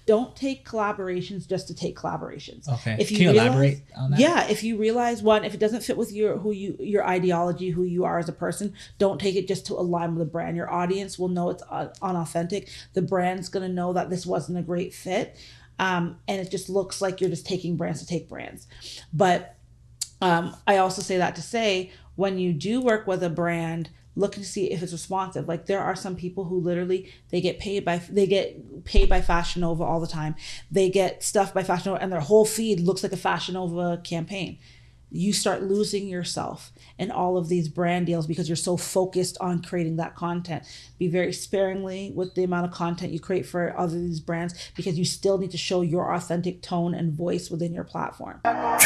don't take collaborations just to take collaborations. Okay. If you Can you realize, elaborate on that? Yeah, if you realize one, if it doesn't fit with your ideology, who you are as a person, don't take it just to align with the brand. Your audience will know it's unauthentic. The brand's gonna know that this wasn't a great fit, and it just looks like you're just taking brands to take brands. But I also say that to say, when you do work with a brand, look to see if it's responsive. Like, there are some people who literally they get paid by Fashion Nova all the time. They get stuff by Fashion Nova, and their whole feed looks like a Fashion Nova campaign. You start losing yourself in all of these brand deals because you're so focused on creating that content. Be very sparingly with the amount of content you create for other these brands, because you still need to show your authentic tone and voice within your platform. Everything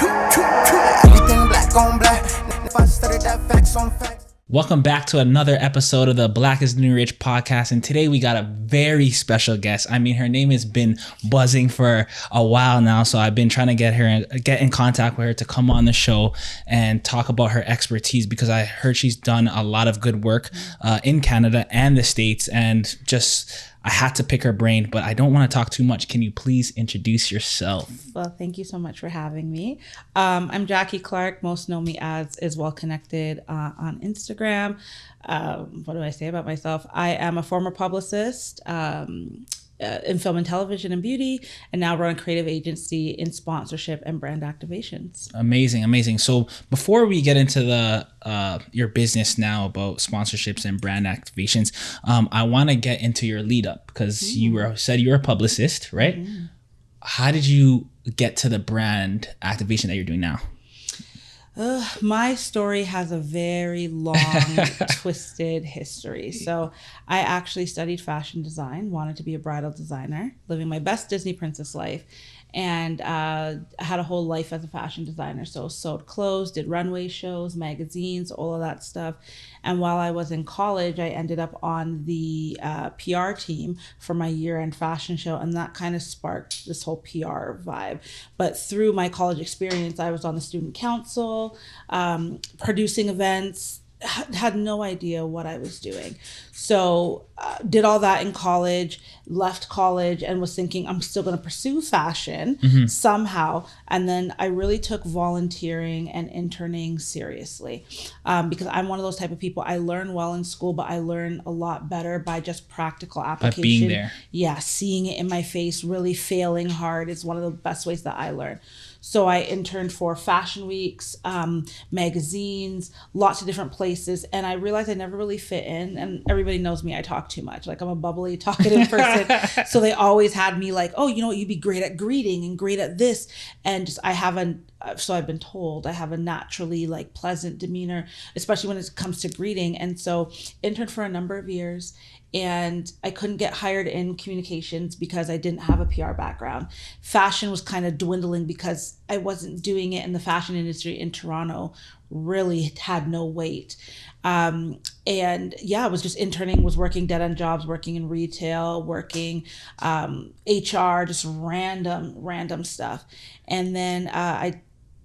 black on black. If I studied that facts on facts. Welcome back to another episode of the Black is the New Rich podcast. And today we got a very special guest. I mean, her name has been buzzing for a while now. So I've been trying to get in contact with her to come on the show and talk about her expertise, because I heard she's done a lot of good work in Canada and the States, and I had to pick her brain, but I don't want to talk too much. Can you please introduce yourself? Well, thank you so much for having me. I'm Jackie Clarke. Most know me as Is Well Connected on Instagram. What do I say about myself? I am a former publicist in film and television and beauty, and now run a creative agency in sponsorship and brand activations. Amazing. So before we get into your business now about sponsorships and brand activations, I want to get into your lead up, because you said you're a publicist, right? Mm-hmm. How did you get to the brand activation that you're doing now? My story has a very long, twisted history. So I actually studied fashion design, wanted to be a bridal designer, living my best Disney princess life. And I had a whole life as a fashion designer. So sewed clothes, did runway shows, magazines, all of that stuff. And while I was in college, I ended up on the PR team for my year-end fashion show. And that kind of sparked this whole PR vibe. But through my college experience, I was on the student council, producing events, had no idea what I was doing. So did all that in college, left college, and was thinking I'm still going to pursue fashion somehow. And then I really took volunteering and interning seriously, because I'm one of those type of people. I learn well in school, but I learn a lot better by just practical application. By being there. Yeah, seeing it in my face, really failing hard is one of the best ways that I learn. So I interned for fashion weeks, magazines, lots of different places. And I realized I never really fit in. And everybody knows me, I talk too much. Like, I'm a bubbly, talkative person. So they always had me like, oh, you'd be great at greeting and great at this. And just, so I've been told I have a naturally like pleasant demeanor, especially when it comes to greeting. And so interned for a number of years. And I couldn't get hired in communications because I didn't have a PR background. Fashion was kind of dwindling because I wasn't doing it in the fashion industry in Toronto, really had no weight. And yeah, I was just interning, was working dead end jobs, working in retail, working HR, just random stuff. And then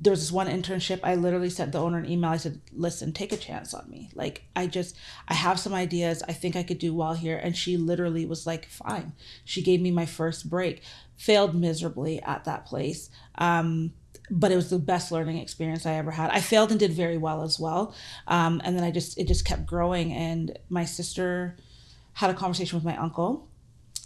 there was this one internship, I literally sent the owner an email. I said, listen, take a chance on me. Like, I have some ideas. I think I could do well here. And she literally was like, fine. She gave me my first break. Failed miserably at that place. But it was the best learning experience I ever had. I failed and did very well as well. And then it just kept growing. And my sister had a conversation with my uncle.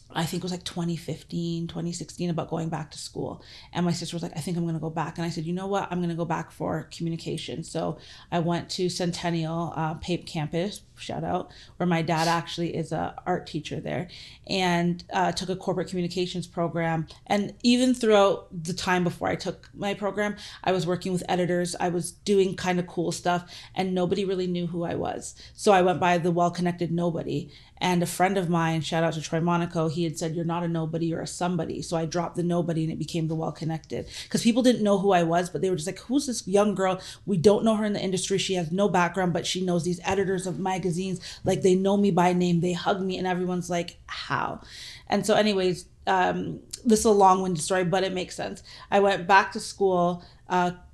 I think it was like 2015, 2016, about going back to school. And my sister was like, I think I'm going to go back. And I said, you know what? I'm going to go back for communication. So I went to Centennial Pape campus, shout out, where my dad actually is a art teacher there, and took a corporate communications program. And even throughout the time before I took my program, I was working with editors. I was doing kind of cool stuff, and nobody really knew who I was. So I went by the well-connected nobody. And a friend of mine, shout out to Troy Monaco, he had said, you're not a nobody, you're a somebody. So I dropped the nobody and it became the well-connected. Because people didn't know who I was, but they were just like, who's this young girl? We don't know her in the industry. She has no background, but she knows these editors of magazines. Like, they know me by name. They hug me, and everyone's like, how? And so anyways, this is a long-winded story, but it makes sense. I went back to school,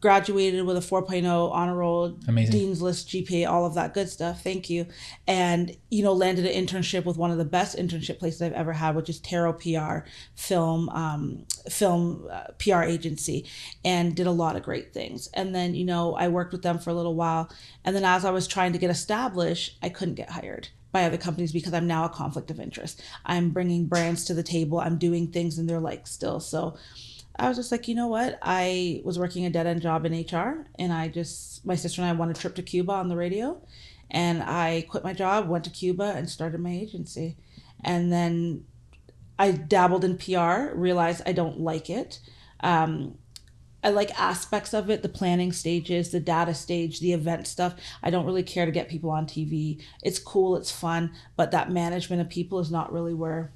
graduated with a 4.0 honor roll, Amazing. Dean's List GPA, all of that good stuff. Thank you. And, landed an internship with one of the best internship places I've ever had, which is Tarot PR, film PR agency, and did a lot of great things. And then, I worked with them for a little while. And then as I was trying to get established, I couldn't get hired by other companies because I'm now a conflict of interest. I'm bringing brands to the table. I'm doing things and they're like still. So I was just like, you know what? I was working a dead end job in HR, and my sister and I won a trip to Cuba on the radio, and I quit my job, went to Cuba and started my agency. And then I dabbled in PR, realized I don't like it. I like aspects of it, the planning stages, the data stage, the event stuff. I don't really care to get people on TV. It's cool, it's fun, but that management of people is not really where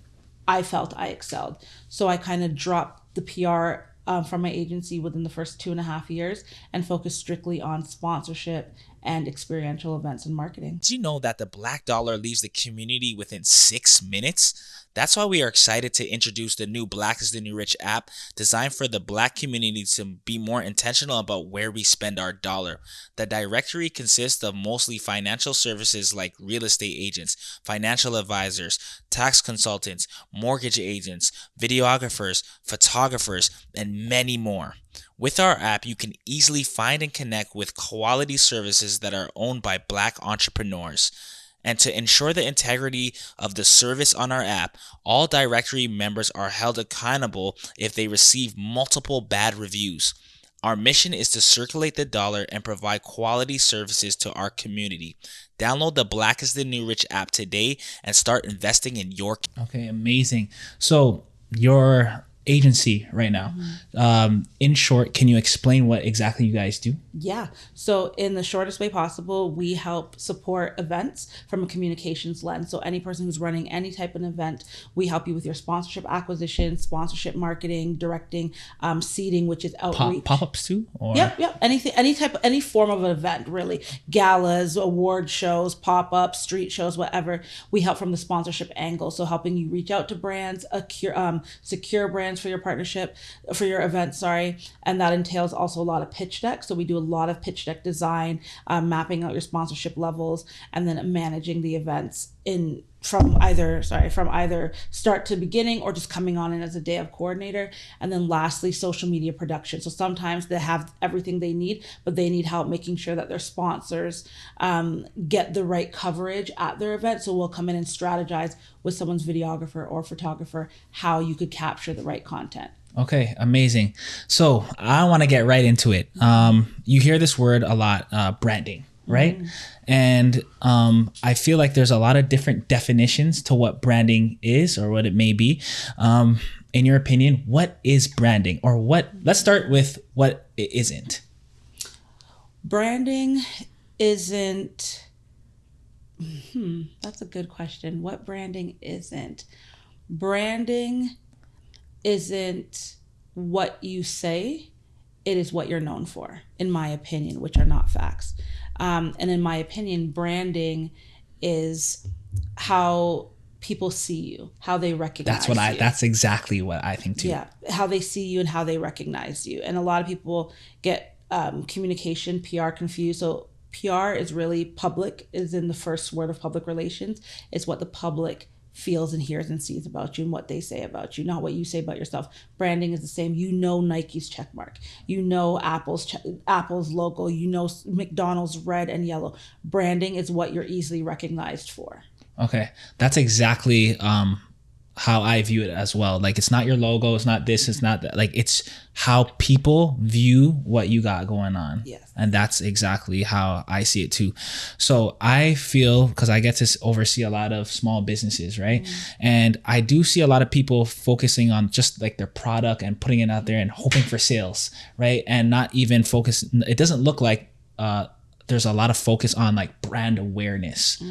I felt I excelled. So I kind of dropped the PR from my agency within the first 2.5 years and focused strictly on sponsorship and experiential events and marketing. Did you know that the Black Dollar leaves the community within 6 minutes? That's why we are excited to introduce the new Black is the New Rich app, designed for the Black community to be more intentional about where we spend our dollar. The directory consists of mostly financial services like real estate agents, financial advisors, tax consultants, mortgage agents, videographers, photographers, and many more. With our app, you can easily find and connect with quality services that are owned by Black entrepreneurs. And to ensure the integrity of the service on our app, all directory members are held accountable if they receive multiple bad reviews. Our mission is to circulate the dollar and provide quality services to our community. Download the Black is the New Rich app today and start investing in your... Okay, amazing. So your agency right now, in short, can you explain what exactly you guys do? Yeah. So in the shortest way possible, we help support events from a communications lens. So any person who's running any type of event, we help you with your sponsorship acquisition, sponsorship marketing, directing, seeding, which is outreach. Pop-ups too? Or? Yep. Anything, any form of an event, really. Galas, award shows, pop-ups, street shows, whatever. We help from the sponsorship angle. So helping you reach out to brands, secure brands for your partnership, for your event, and that entails also a lot of pitch decks. So we do a lot of pitch deck design, mapping out your sponsorship levels, and then managing the events from either start to beginning or just coming on in as a day of coordinator. And then lastly, social media production. So sometimes they have everything they need, but they need help making sure that their sponsors get the right coverage at their event. So we'll come in and strategize with someone's videographer or photographer how you could capture the right content. Okay, amazing. So I want to get right into it. You hear this word a lot, branding, right? And I feel like there's a lot of different definitions to what branding is or what it may be. In your opinion, what is branding, or let's start with what it isn't. Branding isn't, that's a good question. What branding isn't? Branding isn't what you say, it is what you're known for, in my opinion, which are not facts. And in my opinion, branding is how people see you, how they recognize you. That's exactly what I think too. Yeah, how they see you and how they recognize you. And a lot of people get communication, PR confused. So PR is really public, is in the first word of public relations. It's what the public feels and hears and sees about you and what they say about you, not what you say about yourself. Branding is the same. Nike's check mark. Apple's logo. McDonald's red and yellow. Branding is what you're easily recognized for. Okay. That's exactly how I view it as well. Like, it's not your logo. It's not this. It's not that. Like, it's how people view what you got going on. Yes. And that's exactly how I see it too. So I feel, because I get to oversee a lot of small businesses, right? And I do see a lot of people focusing on just like their product and putting it out there and hoping for sales, right? And not even focus. It doesn't look like there's a lot of focus on like brand awareness.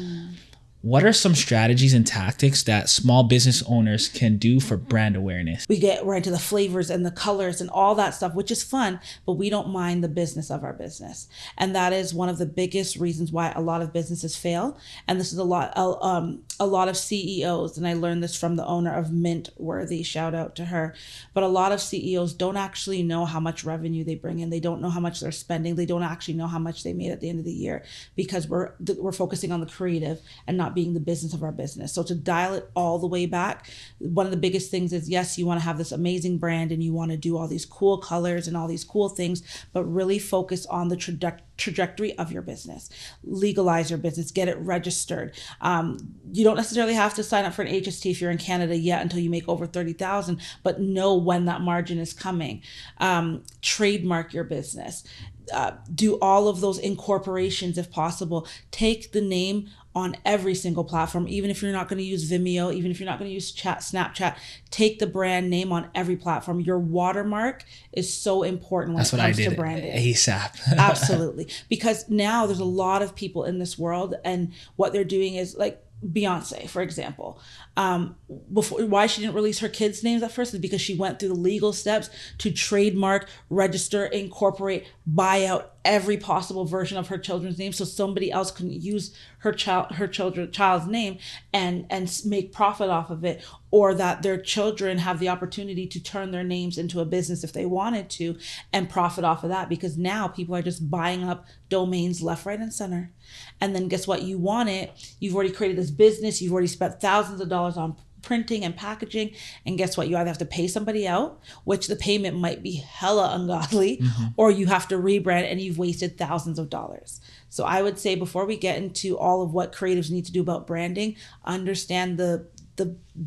what are some strategies and tactics that small business owners can do for brand awareness? We get right into the flavors and the colors and all that stuff, which is fun, but we don't mind the business of our business. And that is one of the biggest reasons why a lot of businesses fail. And this is a lot of CEOs, and I learned this from the owner of Mint Worthy, shout out to her. But a lot of CEOs don't actually know how much revenue they bring in. They don't know how much they're spending. They don't actually know how much they made at the end of the year, because we're focusing on the creative and not being the business of our business. So to dial it all the way back, one of the biggest things is, yes, you want to have this amazing brand and you want to do all these cool colors and all these cool things, but really focus on the trajectory of your business. Legalize your business, get it registered. You don't necessarily have to sign up for an HST if you're in Canada yet until you make over 30,000, but know when that margin is coming. Trademark your business. Do all of those incorporations if possible. Take the name on every single platform, even if you're not going to use Vimeo, even if you're not going to use Snapchat, take the brand name on every platform. Your watermark is so important when it comes to branding. ASAP. Absolutely. Because now there's a lot of people in this world, and what they're doing is, like Beyonce, for example, why she didn't release her kids' names at first is because she went through the legal steps to trademark, register, incorporate, buy out every possible version of her children's name, so somebody else can use her child's name and make profit off of it, or that their children have the opportunity to turn their names into a business if they wanted to and profit off of that. Because now people are just buying up domains left, right, and center. And then guess what? You want it. You've already created this business. You've already spent thousands of dollars on printing and packaging. And guess what? You either have to pay somebody out, which the payment might be hella ungodly, or you have to rebrand and you've wasted thousands of dollars. So I would say, before we get into all of what creatives need to do about branding, understand the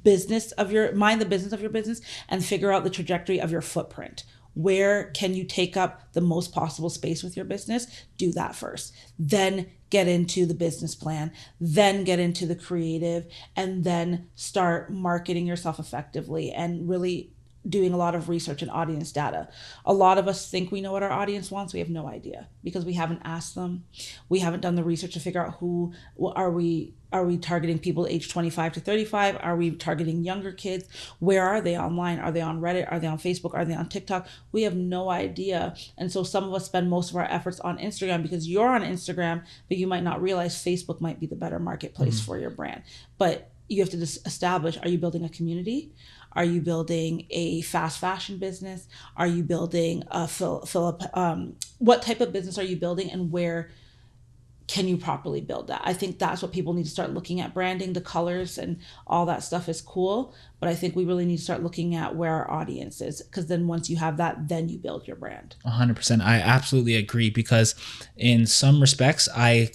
business of your business and figure out the trajectory of your footprint. Where can you take up the most possible space with your business? Do that first. Then get into the business plan, then get into the creative, and then start marketing yourself effectively and really doing a lot of research and audience data. A lot of us think we know what our audience wants. We have no idea, because we haven't asked them. We haven't done the research to figure out who are we targeting people age 25 to 35? Are we targeting younger kids? Where are they online? Are they on Reddit? Are they on Facebook? Are they on TikTok? We have no idea. And so some of us spend most of our efforts on Instagram, because you're on Instagram, but you might not realize Facebook might be the better marketplace for your brand. But you have to just establish, are you building a community? Are you building a fast fashion business? Are you building a what type of business are you building, and where can you properly build that? I think that's what people need to start looking at. Branding, the colors and all that stuff is cool, but I think we really need to start looking at where our audience is, because then once you have that, then you build your brand. 100%. I absolutely agree, because in some respects, I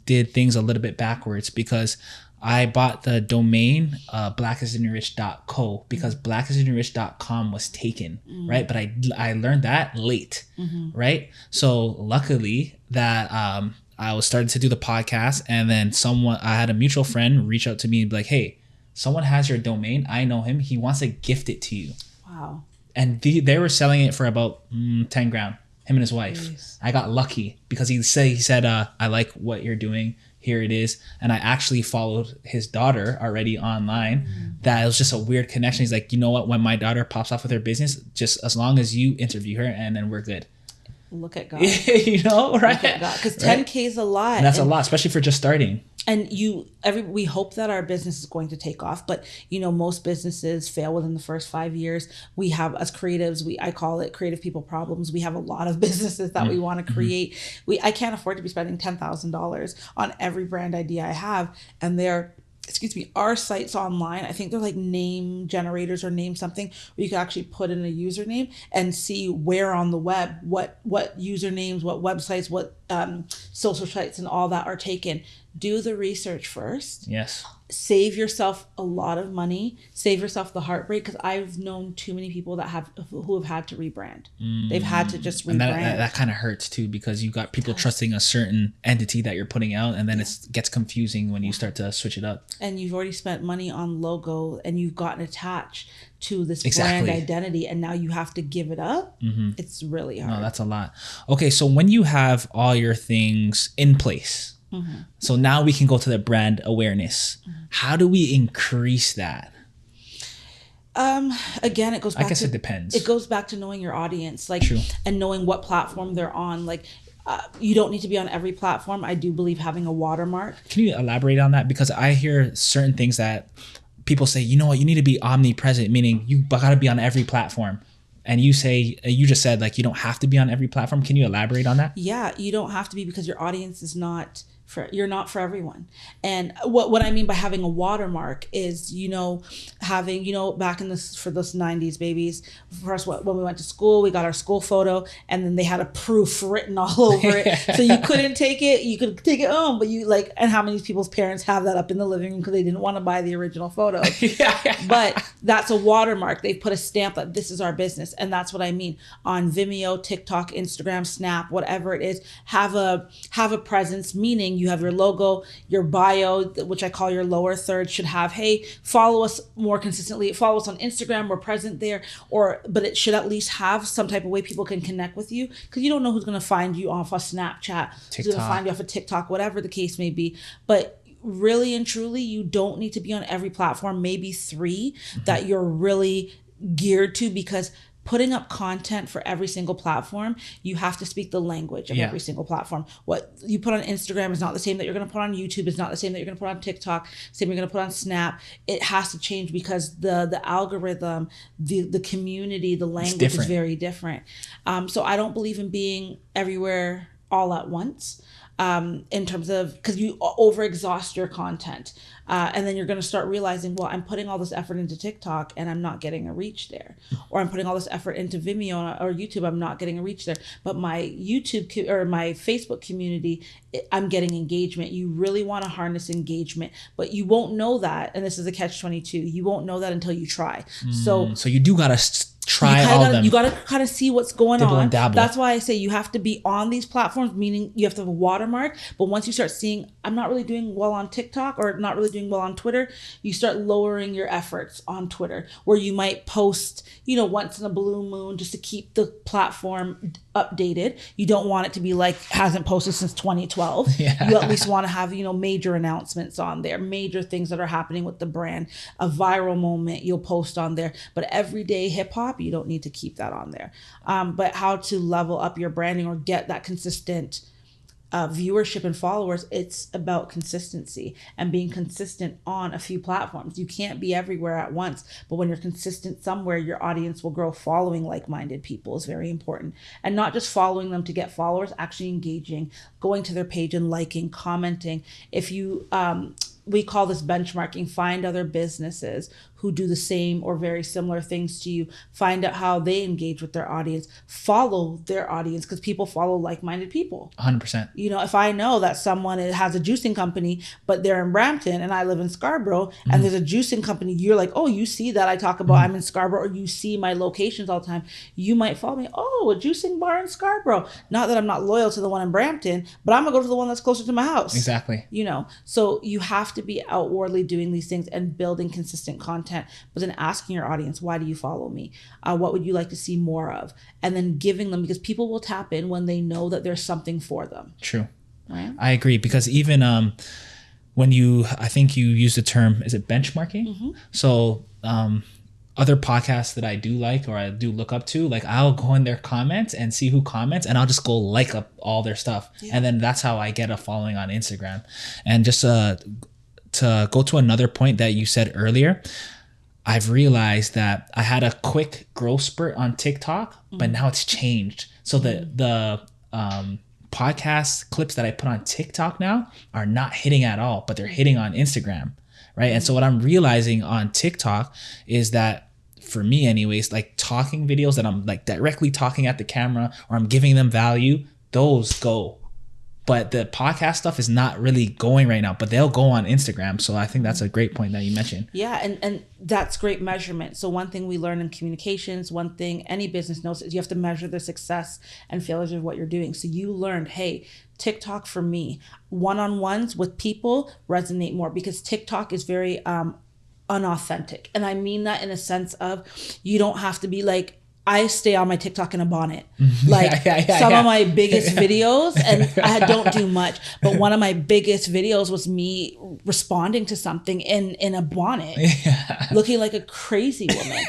did things a little bit backwards, because I bought the domain blackisnrich.co because blackisnrich.com was taken, right? But I learned that late, right? So luckily that I was starting to do the podcast, and then I had a mutual friend reach out to me and be like, hey, someone has your domain. I know him. He wants to gift it to you. Wow. And they were selling it for about 10 grand, him and his wife. Jeez. I got lucky because he said, I like what you're doing. Here it is. And I actually followed his daughter already online. That it was just a weird connection. He's like, you know what? When my daughter pops off with her business, just as long as you interview her, and then we're good. Look at God. You know, right? Look at God. Because 10K is a lot. And that's a lot, especially for just starting. And we hope that our business is going to take off, but most businesses fail within the first 5 years. We have, as creatives, I call it creative people problems. We have a lot of businesses that we want to create. I can't afford to be spending $10,000 on every brand idea I have, and our sites online, I think they're like name generators or name something, where you can actually put in a username and see where on the web, what usernames, what websites, what social sites and all that are taken. Do the research first. Yes. Save yourself a lot of money. Save yourself the heartbreak, because I've known too many people who have had to rebrand. They've had to just rebrand. And that kind of hurts too, because you got people trusting a certain entity that you're putting out, and then it gets confusing when you start to switch it up. And you've already spent money on logo, and you've gotten attached to this brand identity, and now you have to give it up. It's really hard. No, that's a lot. Okay, so when you have all your things in place, So now we can go to the brand awareness. How do we increase that? Again, it goes back I guess to, it depends. it goes back to knowing your audience, like, True. and knowing what platform they're on. Like, you don't need to be on every platform. I do believe having a watermark. Can you elaborate on that? Because I hear certain things that people say, you know what, you need to be omnipresent, meaning you got to be on every platform. And you just said like you don't have to be on every platform. Can you elaborate on that? Yeah, you don't have to be, because your audience is not you're not for everyone. And what I mean by having a watermark is, having, back in this, for those 90s babies, for us, when we went to school, we got our school photo and then they had a proof written all over it. So you couldn't take it, you could take it home, but and how many people's parents have that up in the living room because they didn't want to buy the original photo. But that's a watermark. They've put a stamp that this is our business. And that's what I mean. On Vimeo, TikTok, Instagram, Snap, whatever it is, have a presence, meaning you have your logo, your bio, which I call your lower third, should have, hey, follow us more consistently, follow us on Instagram, we're present there, but it should at least have some type of way people can connect with you, because you don't know who's going to find you off a Snapchat, who's going to find you off a TikTok, whatever the case may be. But really and truly, you don't need to be on every platform, maybe 3 that you're really geared to, because putting up content for every single platform, you have to speak the language of every single platform. What you put on Instagram is not the same that you're going to put on YouTube. It's not the same that you're going to put on TikTok. Same you're going to put on Snap. It has to change because the algorithm, the community, the language is very different. So I don't believe in being everywhere all at once. In terms of, because you overexhaust your content, and then you're going to start realizing, well, I'm putting all this effort into TikTok and I'm not getting a reach there, or I'm putting all this effort into Vimeo or YouTube, I'm not getting a reach there, but my YouTube or my Facebook community, I'm getting engagement. You really want to harness engagement, but you won't know that, and this is a catch-22, you won't know that until you try. So you do gotta try all of them. You gotta kind of see what's going Dibble on. and dabble. That's why I say you have to be on these platforms, meaning you have to have a watermark. But once you start seeing, I'm not really doing well on TikTok or not really doing well on Twitter, you start lowering your efforts on Twitter, where you might post, once in a blue moon, just to keep the platform updated. You don't want it to be like hasn't posted since 2012. You at least want to have, major announcements on there, major things that are happening with the brand, a viral moment you'll post on there. But everyday hip hop, you don't need to keep that on there. But how to level up your branding or get that consistent viewership and followers, it's about consistency and being consistent on a few platforms. You can't be everywhere at once, but when you're consistent somewhere, your audience will grow. Following like-minded people is very important, and not just following them to get followers, actually engaging, going to their page and liking, commenting. If you we call this benchmarking. Find other businesses who do the same or very similar things to you. Find out how they engage with their audience. Follow their audience, because people follow like-minded people. 100%. If I know that someone has a juicing company, but they're in Brampton and I live in Scarborough, and there's a juicing company, you're like, oh, you see that I talk about I'm in Scarborough, or you see my locations all the time, you might follow me. Oh, a juicing bar in Scarborough. Not that I'm not loyal to the one in Brampton, but I'm gonna go to the one that's closer to my house. Exactly. So you have to be outwardly doing these things and building consistent content, but then asking your audience, why do you follow me? What would you like to see more of? And then giving them, because people will tap in when they know that there's something for them. True. Right? I agree, because even when I think you use the term, is it benchmarking? So other podcasts that I do like or I do look up to, like I'll go in their comments and see who comments, and I'll just go like up all their stuff. And then that's how I get a following on Instagram. And just to go to another point that you said earlier, I've realized that I had a quick growth spurt on TikTok, but now it's changed. So the podcast clips that I put on TikTok now are not hitting at all, but they're hitting on Instagram, right? And so what I'm realizing on TikTok is that, for me anyways, like talking videos that I'm like directly talking at the camera or I'm giving them value, those go. But the podcast stuff is not really going right now, but they'll go on Instagram. So I think that's a great point that you mentioned. Yeah, and that's great measurement. So one thing we learn in communications, one thing any business knows, is you have to measure the success and failures of what you're doing. So you learned, hey, TikTok for me, one-on-ones with people resonate more, because TikTok is very unauthentic. And I mean that in a sense of, you don't have to be like I stay on my TikTok in a bonnet. Like some of my biggest videos, and I don't do much, but one of my biggest videos was me responding to something in a bonnet, looking like a crazy woman.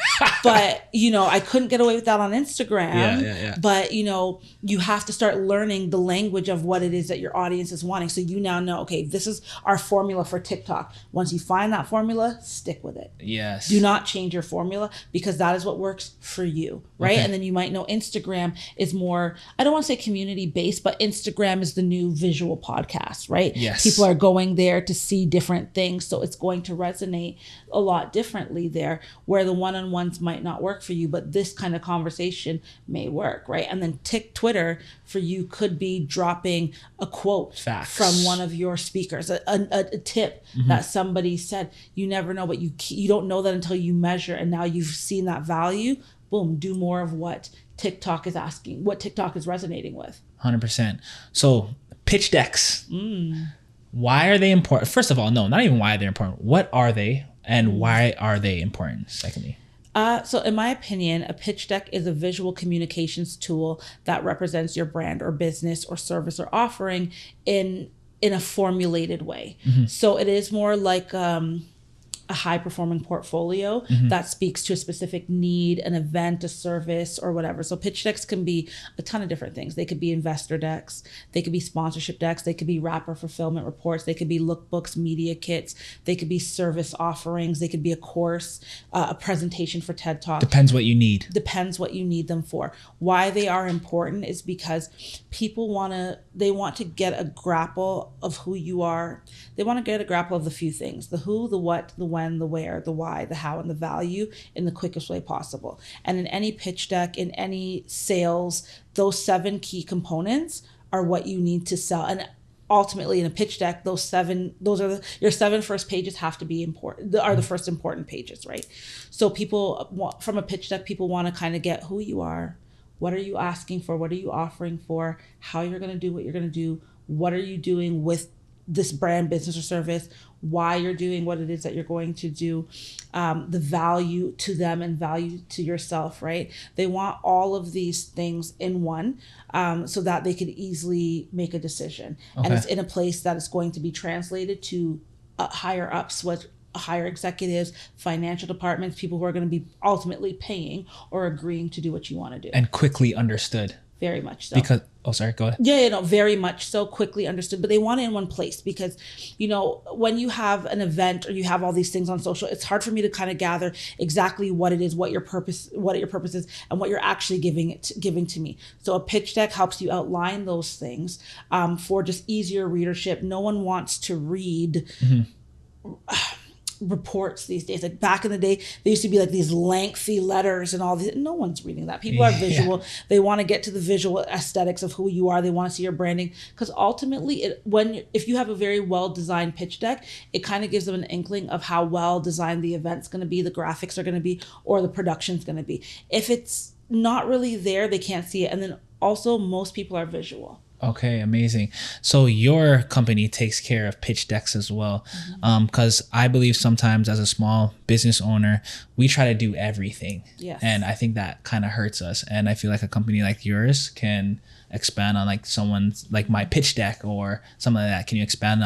But, you know, I couldn't get away with that on Instagram. But, you know, you have to start learning the language of what it is that your audience is wanting. So you now know, okay, this is our formula for TikTok. Once you find that formula, stick with it. Yes. Do not change your formula, because that is what works for you. Right. And then you might know Instagram is more, I don't want to say community based, but Instagram is the new visual podcast, right? Yes. People are going there to see different things. So it's going to resonate a lot differently there, where the one-on-ones might not work for you, but this kind of conversation may work. Right. And then Twitter for you could be dropping a quote from one of your speakers, a tip that somebody said. You never know, but you don't know that until you measure. And now you've seen that value. Boom, do more of what TikTok is asking, what TikTok is resonating with. 100%. So pitch decks, why are they important? First of all, no, not even why they're important. What are they, and why are they important? Secondly. So in my opinion, a pitch deck is a visual communications tool that represents your brand or business or service or offering in a formulated way. So it is more like a high performing portfolio that speaks to a specific need, an event, a service, or whatever. So pitch decks can be a ton of different things. They could be investor decks, they could be sponsorship decks, they could be wrapper fulfillment reports, they could be lookbooks, media kits, they could be service offerings, they could be a course, a presentation for TED Talk. Depends what you need. Depends what you need them for. Why they are important is because people want to get a grapple of who you are. They want to get a grapple of the few things: the who, the what, the when, the where, the why, the how, and the value in the quickest way possible. And in any pitch deck, in any sales, those 7 key components are what you need to sell. And ultimately in a pitch deck, your 7 first pages have to be important, are the first important pages, right? So people want, from a pitch deck, people want to kind of get who you are, what are you asking for, what are you offering for, how you're going to do what you're going to do, what are you doing with this brand, business, or service, why you're doing what it is that you're going to do, the value to them and value to yourself, right? They want all of these things in one, so that they could easily make a decision. Okay. And it's in a place that is going to be translated to higher ups, what higher executives, financial departments, people who are going to be ultimately paying or agreeing to do what you want to do. And quickly understood. Very much so. Because, go ahead. Yeah, no, very much so, quickly understood. But they want it in one place because, you know, when you have an event or you have all these things on social, it's hard for me to kind of gather exactly what it is, what your purpose is, and what you're actually giving to me. So a pitch deck helps you outline those things for just easier readership. No one wants to read reports these days. Like back in the day, there used to be like these lengthy letters and all these. No one's reading that. People are visual. They want to get to the visual aesthetics of who you are. They want to see your branding, because ultimately, if you have a very well designed pitch deck, it kind of gives them an inkling of how well designed the event's going to be, the graphics are going to be, or the production's going to be. If it's not really there, they can't see it. And then also, most people are visual. Okay, amazing. So your company takes care of pitch decks as well, because I believe sometimes as a small business owner, we try to do everything. Yes. And I think that kind of hurts us. And I feel like a company like yours can expand on like someone's, like my pitch deck or something like that. Can you expand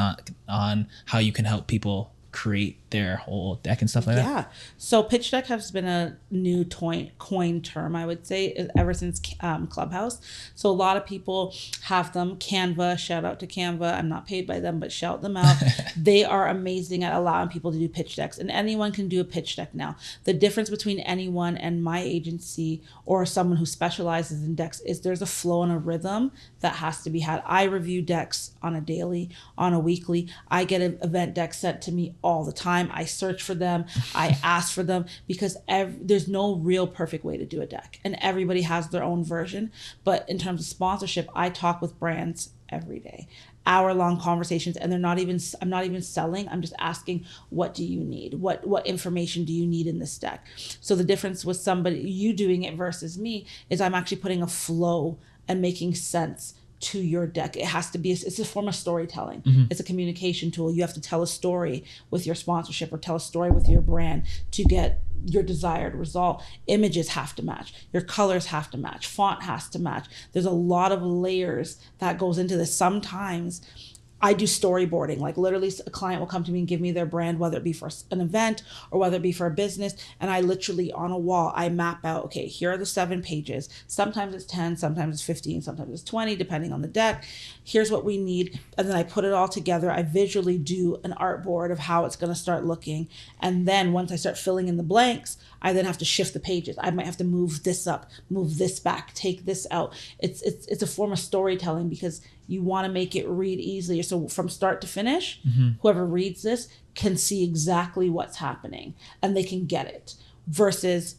on how you can help people create their whole deck and stuff like that? Yeah. So pitch deck has been a new coin term, I would say, ever since Clubhouse. So a lot of people have them. Canva, shout out to Canva. I'm not paid by them, but shout them out. They are amazing at allowing people to do pitch decks, and anyone can do a pitch deck now. The difference between anyone and my agency or someone who specializes in decks is there's a flow and a rhythm that has to be had. I review decks on a daily, on a weekly. I get an event deck sent to me all the time. I search for them. I ask for them, because there's no real perfect way to do a deck, and everybody has their own version. But in terms of sponsorship, I talk with brands every day, hour-long conversations, and I'm not even selling. I'm just asking, what do you need? What information do you need in this deck? So the difference with you doing it versus me is I'm actually putting a flow and making sense to your deck. It has to be, it's a form of storytelling. It's a communication tool. You have to tell a story with your sponsorship or tell a story with your brand to get your desired result. Images have to match. Your colors have to match. Font has to match. There's a lot of layers that goes into this. Sometimes I do storyboarding, like literally a client will come to me and give me their brand, whether it be for an event or whether it be for a business. And I literally on a wall, I map out, okay, here are the 7 pages. Sometimes it's 10, sometimes it's 15, sometimes it's 20, depending on the deck. Here's what we need. And then I put it all together. I visually do an art board of how it's going to start looking. And then once I start filling in the blanks, I then have to shift the pages. I might have to move this up, move this back, take this out. It's a form of storytelling because you want to make it read easily. So from start to finish, whoever reads this can see exactly what's happening and they can get it versus,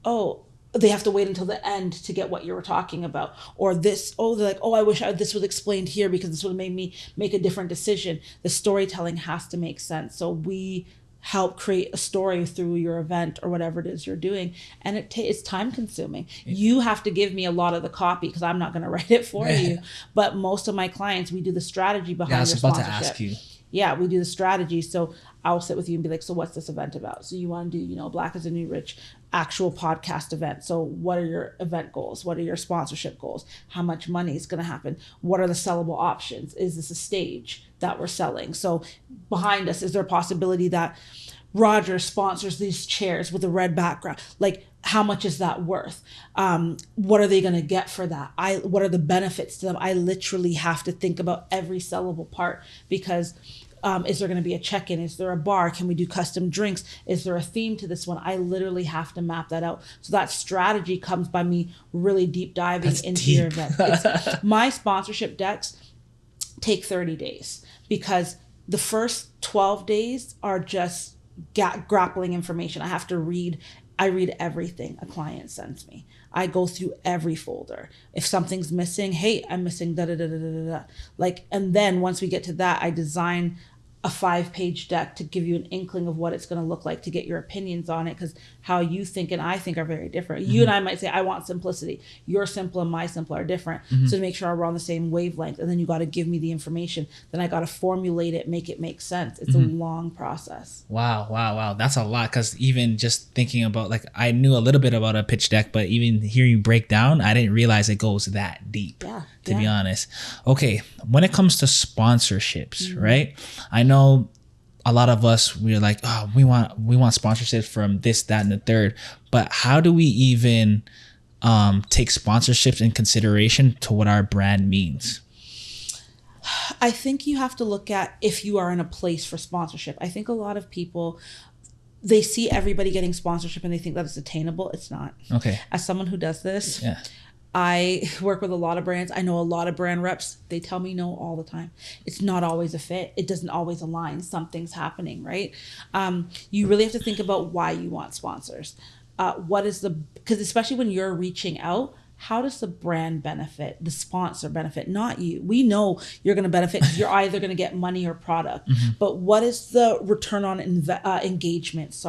oh, they have to wait until the end to get what you were talking about. Or this, oh, they're like, oh, I wish this was explained here because this would have made me make a different decision. The storytelling has to make sense. So we help create a story through your event or whatever it is you're doing. And it's time consuming. You have to give me a lot of the copy because I'm not going to write it for you. But most of my clients, we do the strategy behind your sponsorship. I was about to ask you. Yeah, we do the strategy. So I'll sit with you and be like, so what's this event about? So you want to do, Black is the New Rich actual podcast event. So what are your event goals? What are your sponsorship goals? How much money is going to happen? What are the sellable options? Is this a stage that we're selling? So behind us, is there a possibility that Roger sponsors these chairs with a red background? Like, how much is that worth? What are they going to get for that? What are the benefits to them? I literally have to think about every sellable part because is there going to be a check-in? Is there a bar? Can we do custom drinks? Is there a theme to this one? I literally have to map that out. So that strategy comes by me really deep diving into your event. My sponsorship decks take 30 days because the first 12 days are just grappling information. I read everything a client sends me. I go through every folder. If something's missing, hey, I'm missing da da da da da da. Like, and then once we get to that, I design a 5-page deck to give you an inkling of what it's going to look like to get your opinions on it, because how you think and I think are very different. You and I might say, I want simplicity. Your simple and my simple are different. So to make sure we're on the same wavelength, and then you got to give me the information. Then I got to formulate it, make it make sense. It's a long process. Wow. That's a lot, because even just thinking about, like, I knew a little bit about a pitch deck, but even hearing you break down, I didn't realize it goes that deep. To be honest. Okay, when it comes to sponsorships, right? I know a lot of us, we're like, oh, we want sponsorships from this, that, and the third. But how do we even take sponsorships in consideration to what our brand means? I think you have to look at if you are in a place for sponsorship. I think a lot of people, they see everybody getting sponsorship and they think that it's attainable. It's not. Okay. As someone who does this, I work with a lot of brands. I know a lot of brand reps. They tell me no all the time. It's not always a fit. It doesn't always align. Something's happening, right? You really have to think about why you want sponsors. Because especially when you're reaching out, how does the brand benefit, the sponsor benefit, not you? We know you're going to benefit because you're either going to get money or product. But what is the return on engagement?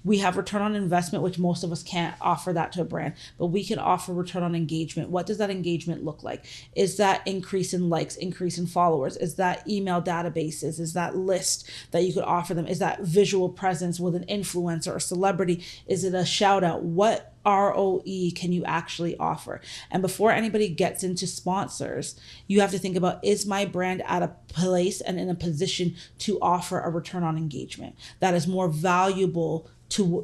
We have return on investment, which most of us can't offer that to a brand, but we can offer return on engagement. What does that engagement look like? Is that increase in likes, increase in followers? Is that email databases? Is that list that you could offer them? Is that visual presence with an influencer or celebrity? Is it a shout out? What ROE can you actually offer? And before anybody gets into sponsors, you have to think about, is my brand at a place and in a position to offer a return on engagement that is more valuable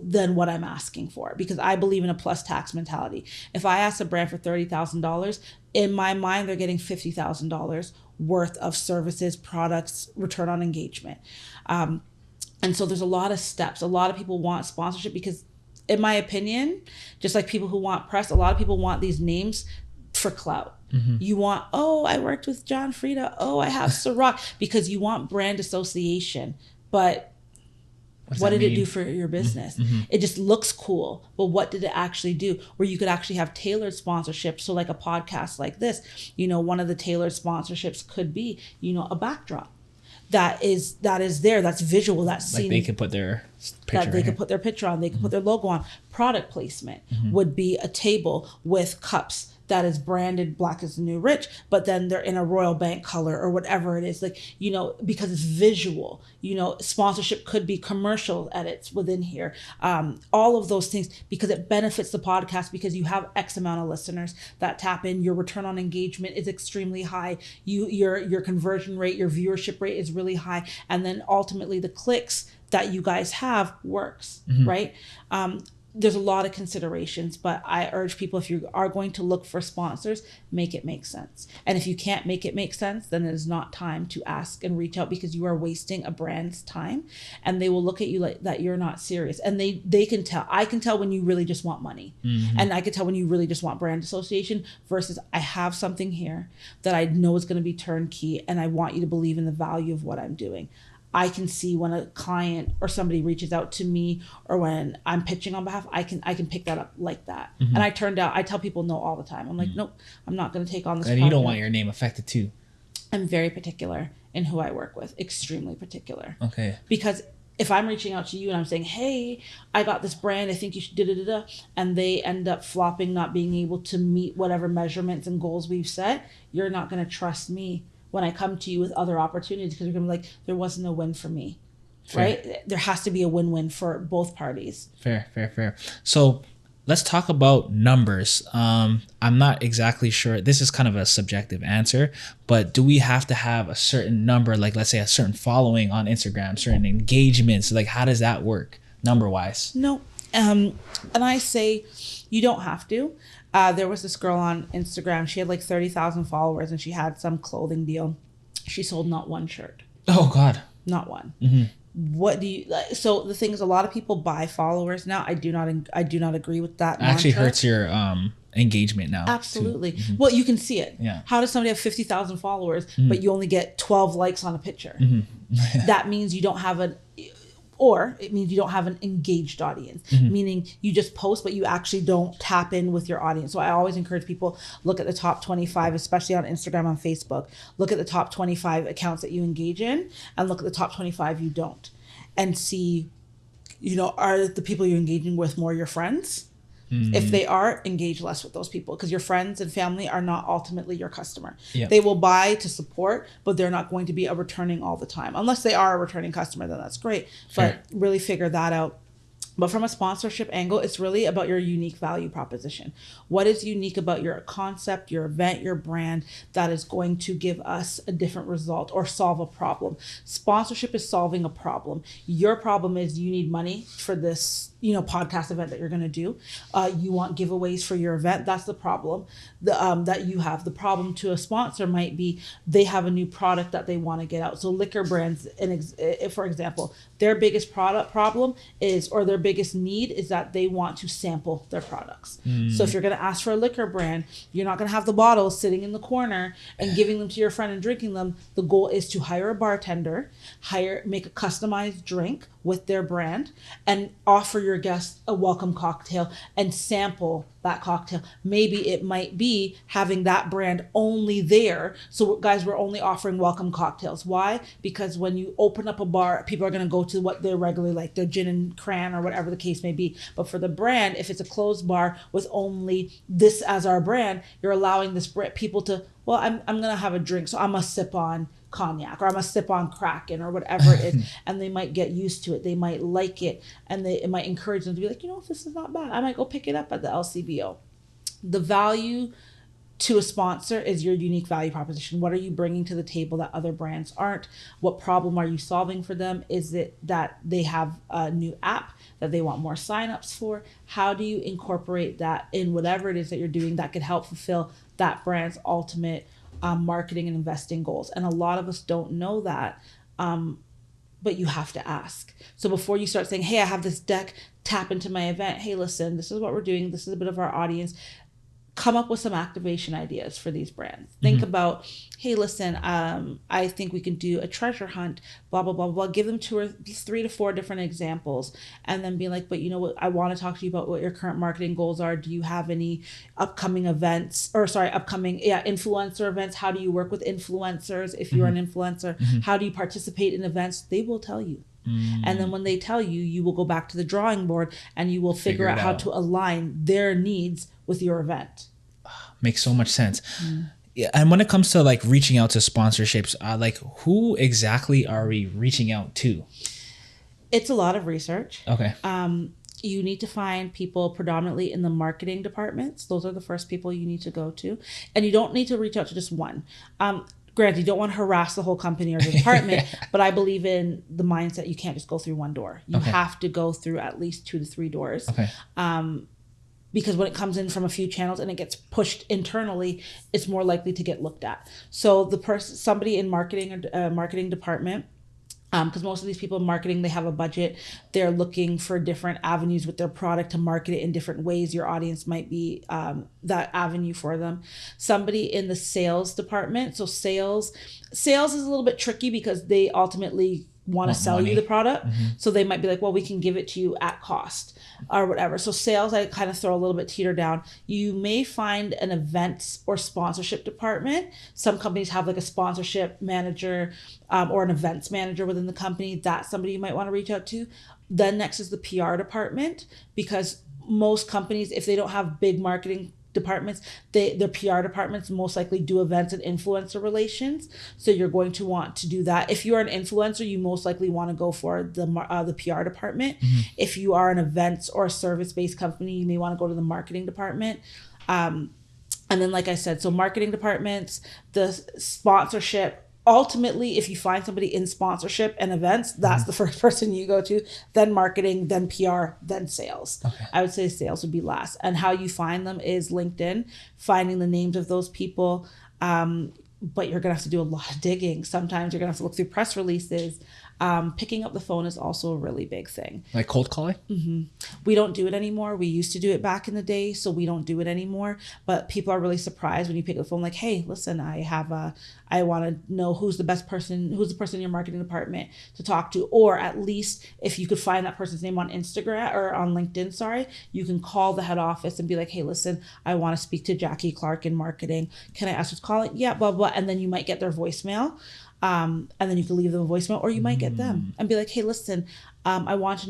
than what I'm asking for? Because I believe in a plus tax mentality. If I ask a brand for $30,000, in my mind, they're getting $50,000 worth of services, products, return on engagement. And so there's a lot of steps. A lot of people want sponsorship because, in my opinion, just like people who want press, a lot of people want these names for clout. You want, oh, I worked with John Frieda. Oh, I have Ciroc, because you want brand association. But what did it do for your business? It just looks cool. But what did it actually do? Where you could actually have tailored sponsorships. So like a podcast like this, one of the tailored sponsorships could be, a backdrop that is there, that's visual, that's seen. Like they could put their that they right could put their picture on, they could put their logo on. Product placement would be a table with cups that is branded Black is the New Rich, but then they're in a Royal Bank color or whatever it is, like, because it's visual. Sponsorship could be commercial edits within here. All of those things, because it benefits the podcast, because you have X amount of listeners that tap in. Your return on engagement is extremely high. Your conversion rate, your viewership rate is really high, and then ultimately the clicks that you guys have works, right? There's a lot of considerations, but I urge people, if you are going to look for sponsors, make it make sense. And if you can't make it make sense, then it is not time to ask and reach out, because you are wasting a brand's time, and they will look at you like that you're not serious. And they can tell. I can tell when you really just want money. And I can tell when you really just want brand association versus I have something here that I know is going to be turnkey, and I want you to believe in the value of what I'm doing. I can see when a client or somebody reaches out to me, or when I'm pitching on behalf, I can pick that up like that. And I tell people no all the time. I'm like, nope, I'm not going to take on this. And you don't want your name affected too. I'm very particular in who I work with, extremely particular. Okay. Because if I'm reaching out to you and I'm saying, hey, I got this brand, I think you should da-da-da-da, and they end up flopping, not being able to meet whatever measurements and goals we've set, you're not going to trust me when I come to you with other opportunities, because you're going to be like, there wasn't a win for me. Fair. Right? There has to be a win-win for both parties. Fair. So let's talk about numbers. I'm not exactly sure. This is kind of a subjective answer, but do we have to have a certain number, like let's say a certain following on Instagram, certain engagements? Like, how does that work number-wise? No. And I say you don't have to. There was this girl on Instagram. She had like 30,000 followers, and she had some clothing deal. She sold not one shirt. Oh God. Not one. What do you like? So the thing is, a lot of people buy followers now. I do not agree with that. It actually hurts your engagement now. Absolutely. Well, you can see it. Yeah. How does somebody have 50,000 followers, but you only get 12 likes on a picture? That means you don't have or it means you don't have an engaged audience, meaning you just post, but you actually don't tap in with your audience. So I always encourage people, look at the top 25, especially on Instagram, on Facebook, look at the top 25 accounts that you engage in, and look at the top 25 you don't, and see, are the people you're engaging with more your friends? If they are, engage less with those people, because your friends and family are not ultimately your customer. Yep. They will buy to support, but they're not going to be a returning all the time. Unless they are a returning customer, then that's great. Sure. But really figure that out. But from a sponsorship angle, it's really about your unique value proposition. What is unique about your concept, your event, your brand that is going to give us a different result or solve a problem? Sponsorship is solving a problem. Your problem is you need money for this, podcast event that you're going to do. You want giveaways for your event. That's the problem that you have. The problem to a sponsor might be they have a new product that they want to get out. So liquor brands, for example, their biggest problem is, or their biggest need is that they want to sample their products. So if you're going to ask for a liquor brand, you're not going to have the bottles sitting in the corner and giving them to your friend and drinking them. The goal is to hire a bartender, make a customized drink with their brand, and offer your guests a welcome cocktail and sample that cocktail. Maybe it might be having that brand only there. So guys, we're only offering welcome cocktails. Why? Because when you open up a bar, people are going to go to what they're regularly like, their gin and cran or whatever the case may be. But for the brand, if it's a closed bar with only this as our brand, you're allowing this people to, well, I'm going to have a drink, so I'm going to sip on cognac, or I'm going to sip on Kraken, or whatever it is. And they might get used to it. They might like it. And it might encourage them to be like, this is not bad. I might go pick it up at the LCBO. The value to a sponsor is your unique value proposition. What are you bringing to the table that other brands aren't? What problem are you solving for them? Is it that they have a new app that they want more signups for? How do you incorporate that in whatever it is that you're doing that could help fulfill that brand's ultimate marketing and investing goals? And a lot of us don't know that, but you have to ask. So before you start saying, hey, I have this deck, tap into my event. Hey, listen, this is what we're doing. This is a bit of our audience. Come up with some activation ideas for these brands. Think about, hey, listen, I think we can do a treasure hunt, blah, blah, blah, blah. Give them 3 to 4 different examples, and then be like, but you know what? I want to talk to you about what your current marketing goals are. Do you have any upcoming influencer events? How do you work with influencers? If you're an influencer, how do you participate in events? They will tell you. And then when they tell you, you will go back to the drawing board and you will figure out how to align their needs with your event. Makes so much sense. Yeah, and when it comes to like reaching out to sponsorships, like who exactly are we reaching out to? It's a lot of research. Okay. You need to find people predominantly in the marketing departments. Those are the first people you need to go to. And you don't need to reach out to just one. Granted, you don't want to harass the whole company or the department, but I believe in the mindset you can't just go through one door. You have to go through at least 2 to 3 doors. Okay. Because when it comes in from a few channels and it gets pushed internally, it's more likely to get looked at. So somebody in marketing or marketing department, because most of these people in marketing, they have a budget. They're looking for different avenues with their product to market it in different ways. Your audience might be that avenue for them. Somebody in the sales department. So sales is a little bit tricky because they ultimately want to sell you the product. So they might be like, well, we can give it to you at cost or whatever. So sales, I kind of throw a little bit teeter down. You may find an events or sponsorship department. Some companies have like a sponsorship manager or an events manager within the company. That's somebody you might want to reach out to. Then next is the PR department, because most companies, if they don't have big marketing departments, their PR departments most likely do events and influencer relations. So you're going to want to do that. If you're an influencer, you most likely want to go for the PR department. If you are an events or a service-based company, you may want to go to the marketing department. And then, like I said, so marketing departments, the sponsorship. Ultimately, if you find somebody in sponsorship and events, that's the first person you go to, then marketing, then PR, then sales. Okay. I would say sales would be last. And how you find them is LinkedIn, finding the names of those people. But you're going to have to do a lot of digging. Sometimes you're going to have to look through press releases. Picking up the phone is also a really big thing. Like cold calling? We don't do it anymore. We used to do it back in the day, so we don't do it anymore. But people are really surprised when you pick up the phone like, hey, listen, I want to know who's the person in your marketing department to talk to. Or at least if you could find that person's name on Instagram or on LinkedIn, you can call the head office and be like, hey, listen, I want to speak to Jackie Clarke in marketing. Can I ask who's calling? Yeah, blah, blah. And then you might get their voicemail. And then you can leave them a voicemail, or you might get them and be like, hey, listen, I want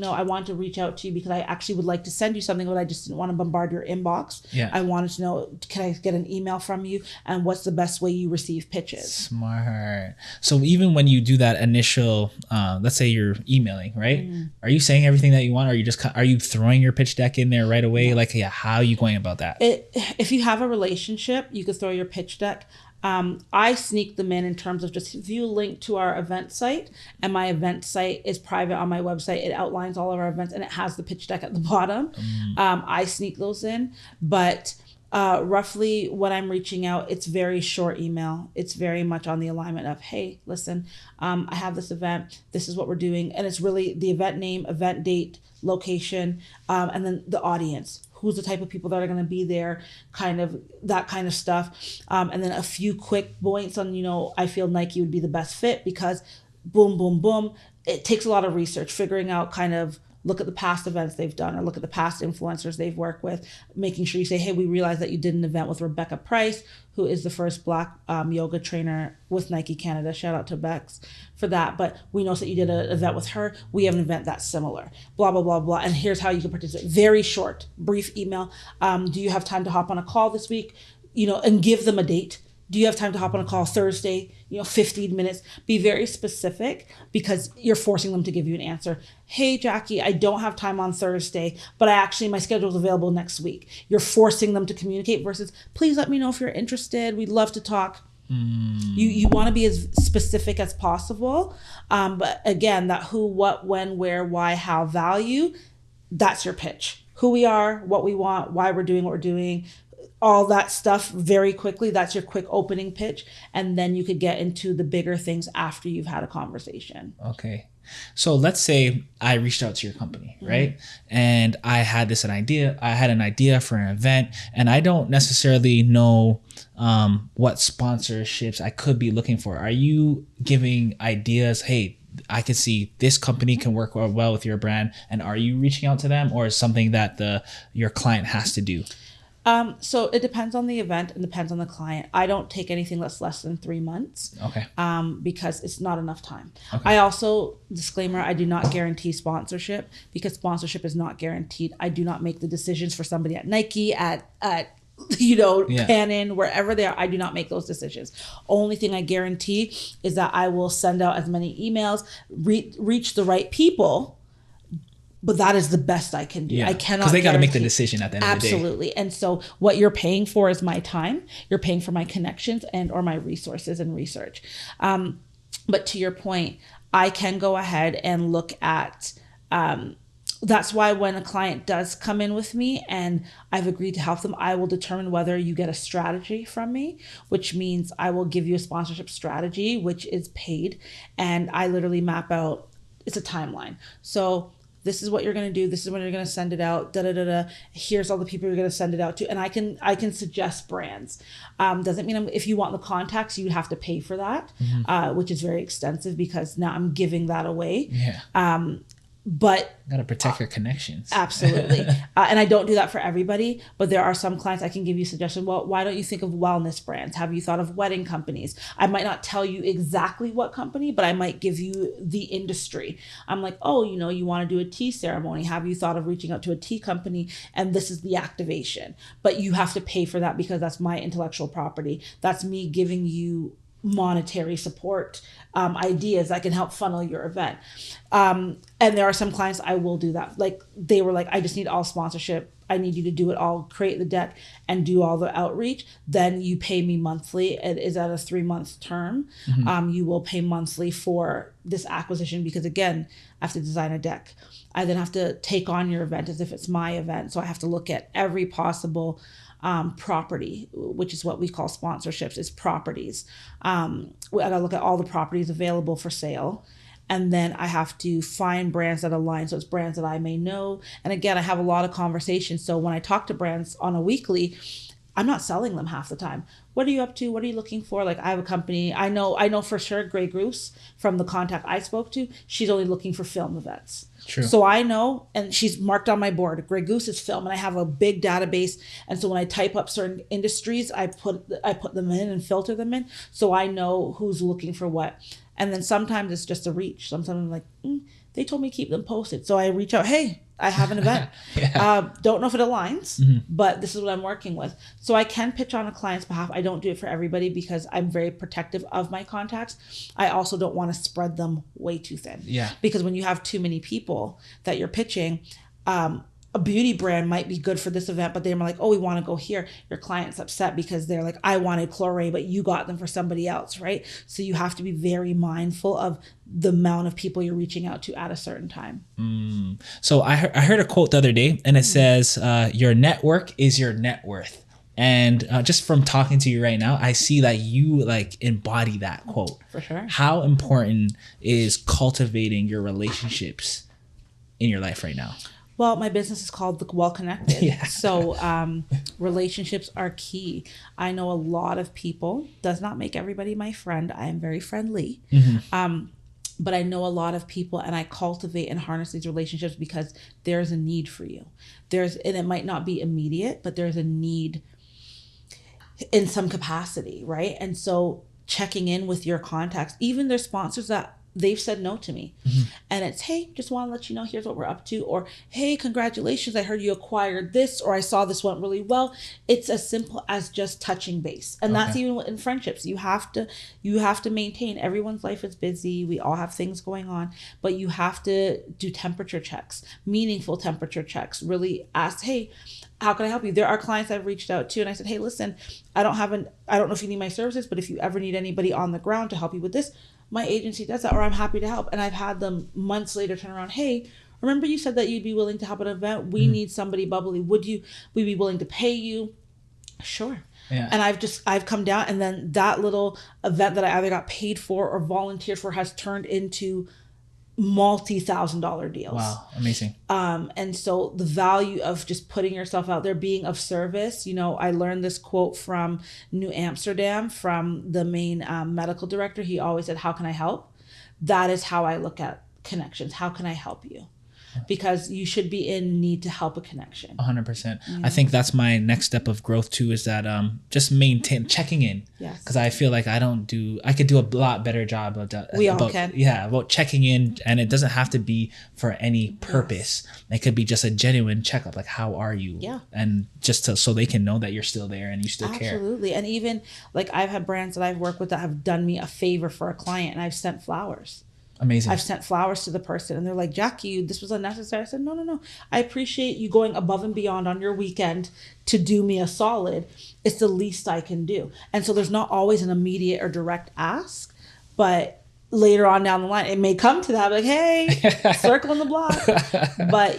to reach out to you because I actually would like to send you something, but I just didn't want to bombard your inbox. Yeah. I wanted to know, can I get an email from you? And what's the best way you receive pitches? Smart. So even when you do that initial, let's say you're emailing, right? Are you saying everything that you want? Or are you throwing your pitch deck in there right away? No. Like, yeah, how are you going about that? If you have a relationship, you could throw your pitch deck. I sneak them in terms of just, if you link to our event site, and my event site is private on my website, it outlines all of our events and it has the pitch deck at the bottom. I sneak those in, but roughly when I'm reaching out, it's very short email. It's very much on the alignment of, hey, listen, I have this event, this is what we're doing. And it's really the event name, event date, location, and then the audience. Who's the type of people that are going to be there, kind of that kind of stuff. And then a few quick points on, I feel Nike would be the best fit because boom, boom, boom. It takes a lot of research, figuring out kind of, look at the past events they've done or look at the past influencers they've worked with, making sure you say, hey, we realize that you did an event with Rebecca Price, who is the first Black yoga trainer with Nike Canada. Shout out to Bex for that. But we know that you did an event with her. We have an event that's similar, blah, blah, blah, blah. And here's how you can participate. Very short, brief email. Do you have time to hop on a call this week? And give them a date. Do you have time to hop on a call Thursday? 15 minutes. Be very specific because you're forcing them to give you an answer. Hey, Jackie, I don't have time on Thursday, but my schedule is available next week. You're forcing them to communicate versus, please let me know if you're interested. We'd love to talk. You want to be as specific as possible. But again, that who, what, when, where, why, how, value, that's your pitch. Who we are, what we want, why we're doing what we're doing, all that stuff very quickly. That's your quick opening pitch. And then you could get into the bigger things after you've had a conversation. Okay. So let's say I reached out to your company, right? And I had an idea for an event, and I don't necessarily know what sponsorships I could be looking for. Are you giving ideas? Hey, I can see this company can work well with your brand. And are you reaching out to them, or is something that your client has to do? So it depends on the event and depends on the client. I don't take anything that's less than 3 months. Okay. Because it's not enough time. Okay. I also, disclaimer, I do not guarantee sponsorship because sponsorship is not guaranteed. I do not make the decisions for somebody at Nike, at Canon, wherever they are. I do not make those decisions. Only thing I guarantee is that I will send out as many emails, reach the right people. But that is the best I can do. Yeah. I cannot, because they got to make the guarantee- decision at the end of the day. Absolutely. And so what you're paying for is my time. You're paying for my connections and or my resources and research. But to your point, I can go ahead and look at, that's why when a client does come in with me and I've agreed to help them, I will determine whether you get a strategy from me, which means I will give you a sponsorship strategy, which is paid. And I literally map out, it's a timeline. So this is what you're going to do. This is when you're going to send it out. Here's all the people you're going to send it out to. And I can suggest brands. Doesn't mean if you want the contacts, you have to pay for that, which is very extensive because now I'm giving that away. Yeah. But got to protect your connections. Absolutely. And I don't do that for everybody, but there are some clients I can give you suggestions. Well, why don't you think of wellness brands? Have you thought of wedding companies? I might not tell you exactly what company, but I might give you the industry. I'm like, oh, you want to do a tea ceremony. Have you thought of reaching out to a tea company? And this is the activation. But you have to pay for that because that's my intellectual property. That's me giving you monetary support, ideas that can help funnel your event. And there are some clients I will do that. Like they were like, I just need all sponsorship. I need you to do it all, create the deck and do all the outreach. Then you pay me monthly. It is at a 3-month term. You will pay monthly for this acquisition because again, I have to design a deck. I then have to take on your event as if it's my event. So I have to look at every possible property, which is what we call sponsorships, is properties. I gotta look at all the properties available for sale. And then I have to find brands that align. So it's brands that I may know. And again, I have a lot of conversations. So when I talk to brands on a weekly, I'm not selling them half the time. What are you up to? What are you looking for? Like I have a company, I know for sure Grey Goose from the contact I spoke to, she's only looking for film events. True. So I know, and she's marked on my board, Grey Goose is film, and I have a big database. And so when I type up certain industries, I put them in and filter them in. So I know who's looking for what. And then sometimes it's just a reach. Sometimes I'm like, they told me keep them posted. So I reach out, hey, I have an event. Don't know if it aligns, but this is what I'm working with. So I can pitch on a client's behalf. I don't do it for everybody because I'm very protective of my contacts. I also don't want to spread them way too thin. Yeah. Because when you have too many people that you're pitching, a beauty brand might be good for this event, but they're like, oh, we want to go here. Your client's upset because they're like, I wanted Clarke, but you got them for somebody else, right? So you have to be very mindful of the amount of people you're reaching out to at a certain time. So I heard a quote the other day, and it says, your network is your net worth. And just from talking to you right now, I see that you like embody that quote. For sure. How important is cultivating your relationships in your life right now? Well, my business is called The Well Connected. Yeah. So relationships are key. I know a lot of people, does not make everybody my friend. I am very friendly. But I know a lot of people and I cultivate and harness these relationships because there's a need for you. And it might not be immediate, but there's a need in some capacity, right? And so checking in with your contacts, even their sponsors that they've said no to me. And it's, hey, just want to let you know, here's what we're up to. Or, hey, congratulations, I heard you acquired this, or I saw this went really well. It's as simple as just touching base. And that's even in friendships. You have to maintain, everyone's life is busy. We all have things going on, but you have to do temperature checks, meaningful temperature checks, really ask, hey, how can I help you? There are clients I've reached out to and I said, hey, listen, I don't know if you need my services, but if you ever need anybody on the ground to help you with this, my agency does that, or I'm happy to help. And I've had them months later turn around, hey, remember you said that you'd be willing to help at an event? We need somebody bubbly. Would we be willing to pay you? Sure. Yeah. And I've come down, and then that little event that I either got paid for or volunteered for has turned into multi-$1,000 deals. Wow, amazing. And so the value of just putting yourself out there, being of service. I learned this quote from New Amsterdam, from the main medical director. He always said, how can I help? That is how I look at connections. How can I help you? because you should be in need to help a connection. 100%. I think that's my next step of growth too, is that just maintain checking in. Yes. Because I feel like I could do a lot better job of that. We all can. Yeah, about checking in, and it doesn't have to be for any purpose. It could be just a genuine checkup, like how are you? Yeah. And just so they can know that you're still there and you still care. Absolutely. And even like I've had brands that I've worked with that have done me a favor for a client, and I've sent flowers. Amazing. I've sent flowers to the person and they're like, Jackie, this was unnecessary. I said, no. I appreciate you going above and beyond on your weekend to do me a solid. It's the least I can do. And so there's not always an immediate or direct ask, but later on down the line, it may come to that, like, hey, circle in the block. But,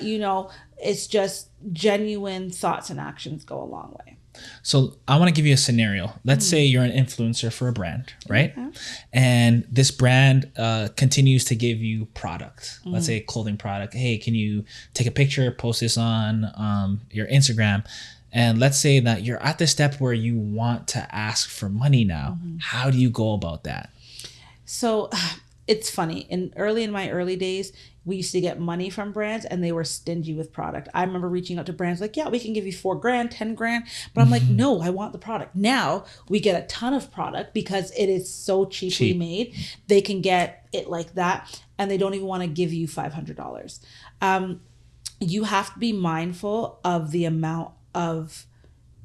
it's just genuine thoughts and actions go a long way. So I want to give you a scenario. Let's say you're an influencer for a brand, right? Okay. And this brand continues to give you product. Let's say a clothing product. Hey, can you take a picture, post this on your Instagram? And let's say that you're at the step where you want to ask for money now. How do you go about that? So it's funny. In my early days, we used to get money from brands and they were stingy with product. I remember reaching out to brands like, yeah, we can give you $4,000, $10,000. But I'm like, no, I want the product. Now we get a ton of product because it is so cheaply made. They can get it like that. And they don't even want to give you $500. You have to be mindful of the amount of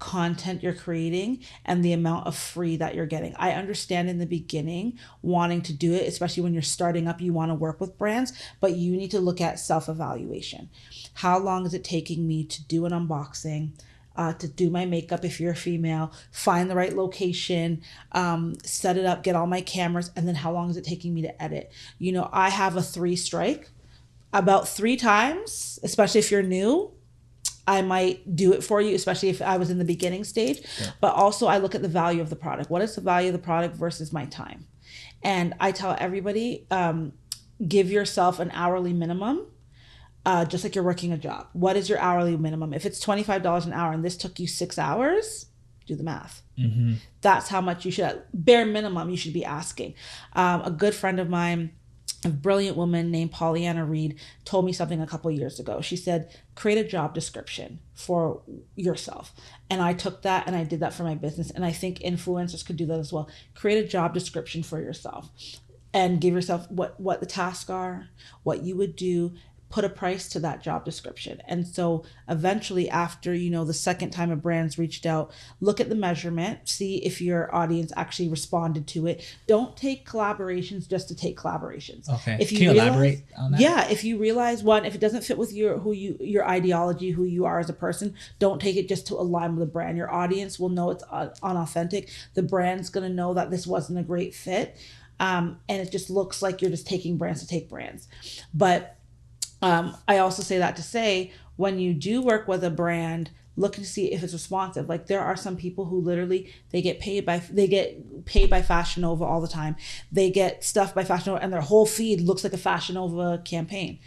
content you're creating and the amount of free that you're getting. I understand in the beginning wanting to do it, especially when you're starting up, you want to work with brands, but you need to look at self-evaluation. How long is it taking me to do an unboxing, to do my makeup if you're a female, find the right location, set it up, get all my cameras, and then how long is it taking me to edit? I have a 3 strike. About 3 times, especially if you're new, I might do it for you, especially if I was in the beginning stage. Yeah. But also I look at the value of the product. What is the value of the product versus my time? And I tell everybody, give yourself an hourly minimum, just like you're working a job. What is your hourly minimum? If it's $25 an hour and this took you 6 hours, do the math. Mm-hmm. That's how much you should, bare minimum, you should be asking. A good friend of mine, a brilliant woman named Pollyanna Reed, told me something a couple of years ago. She said, create a job description for yourself. And I took that and I did that for my business. And I think influencers could do that as well. Create a job description for yourself and give yourself what the tasks are, what you would do. Put a price to that job description. And so eventually after, the second time a brand's reached out, look at the measurement, see if your audience actually responded to it. Don't take collaborations just to take collaborations. Okay. Can you elaborate on that? Yeah. If you realize if it doesn't fit with your ideology, who you are as a person, don't take it just to align with the brand. Your audience will know it's unauthentic. The brand's going to know that this wasn't a great fit. And it just looks like you're just taking brands to take brands. But I also say that to say, when you do work with a brand, look to see if it's responsive. Like there are some people who literally, they get paid by Fashion Nova all the time. They get stuff by Fashion Nova and their whole feed looks like a Fashion Nova campaign.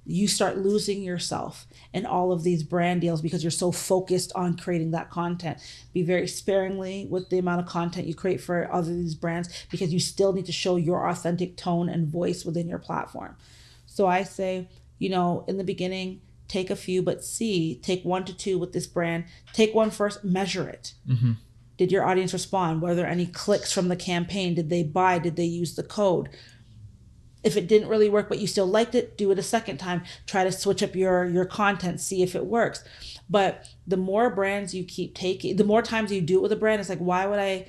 You start losing yourself in all of these brand deals because you're so focused on creating that content. Be very sparingly with the amount of content you create for other these brands because you still need to show your authentic tone and voice within your platform. So I say, in the beginning, take a few, but take 1 to 2 with this brand. Take one first, measure it. Mm-hmm. Did your audience respond? Were there any clicks from the campaign? Did they buy? Did they use the code? If it didn't really work, but you still liked it, do it a second time. Try to switch up your content, see if it works. But the more brands you keep taking, the more times you do it with a brand, it's like, why would I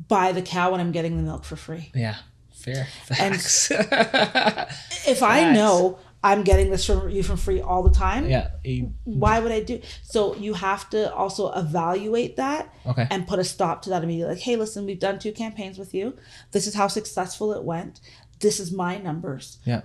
buy the cow when I'm getting the milk for free? Yeah, fair. Facts. And if I know I'm getting this from you for free all the time, why would I do? So you have to also evaluate that and put a stop to that immediately. Like, hey, listen, we've done 2 campaigns with you. This is how successful it went. This is my numbers. Yeah.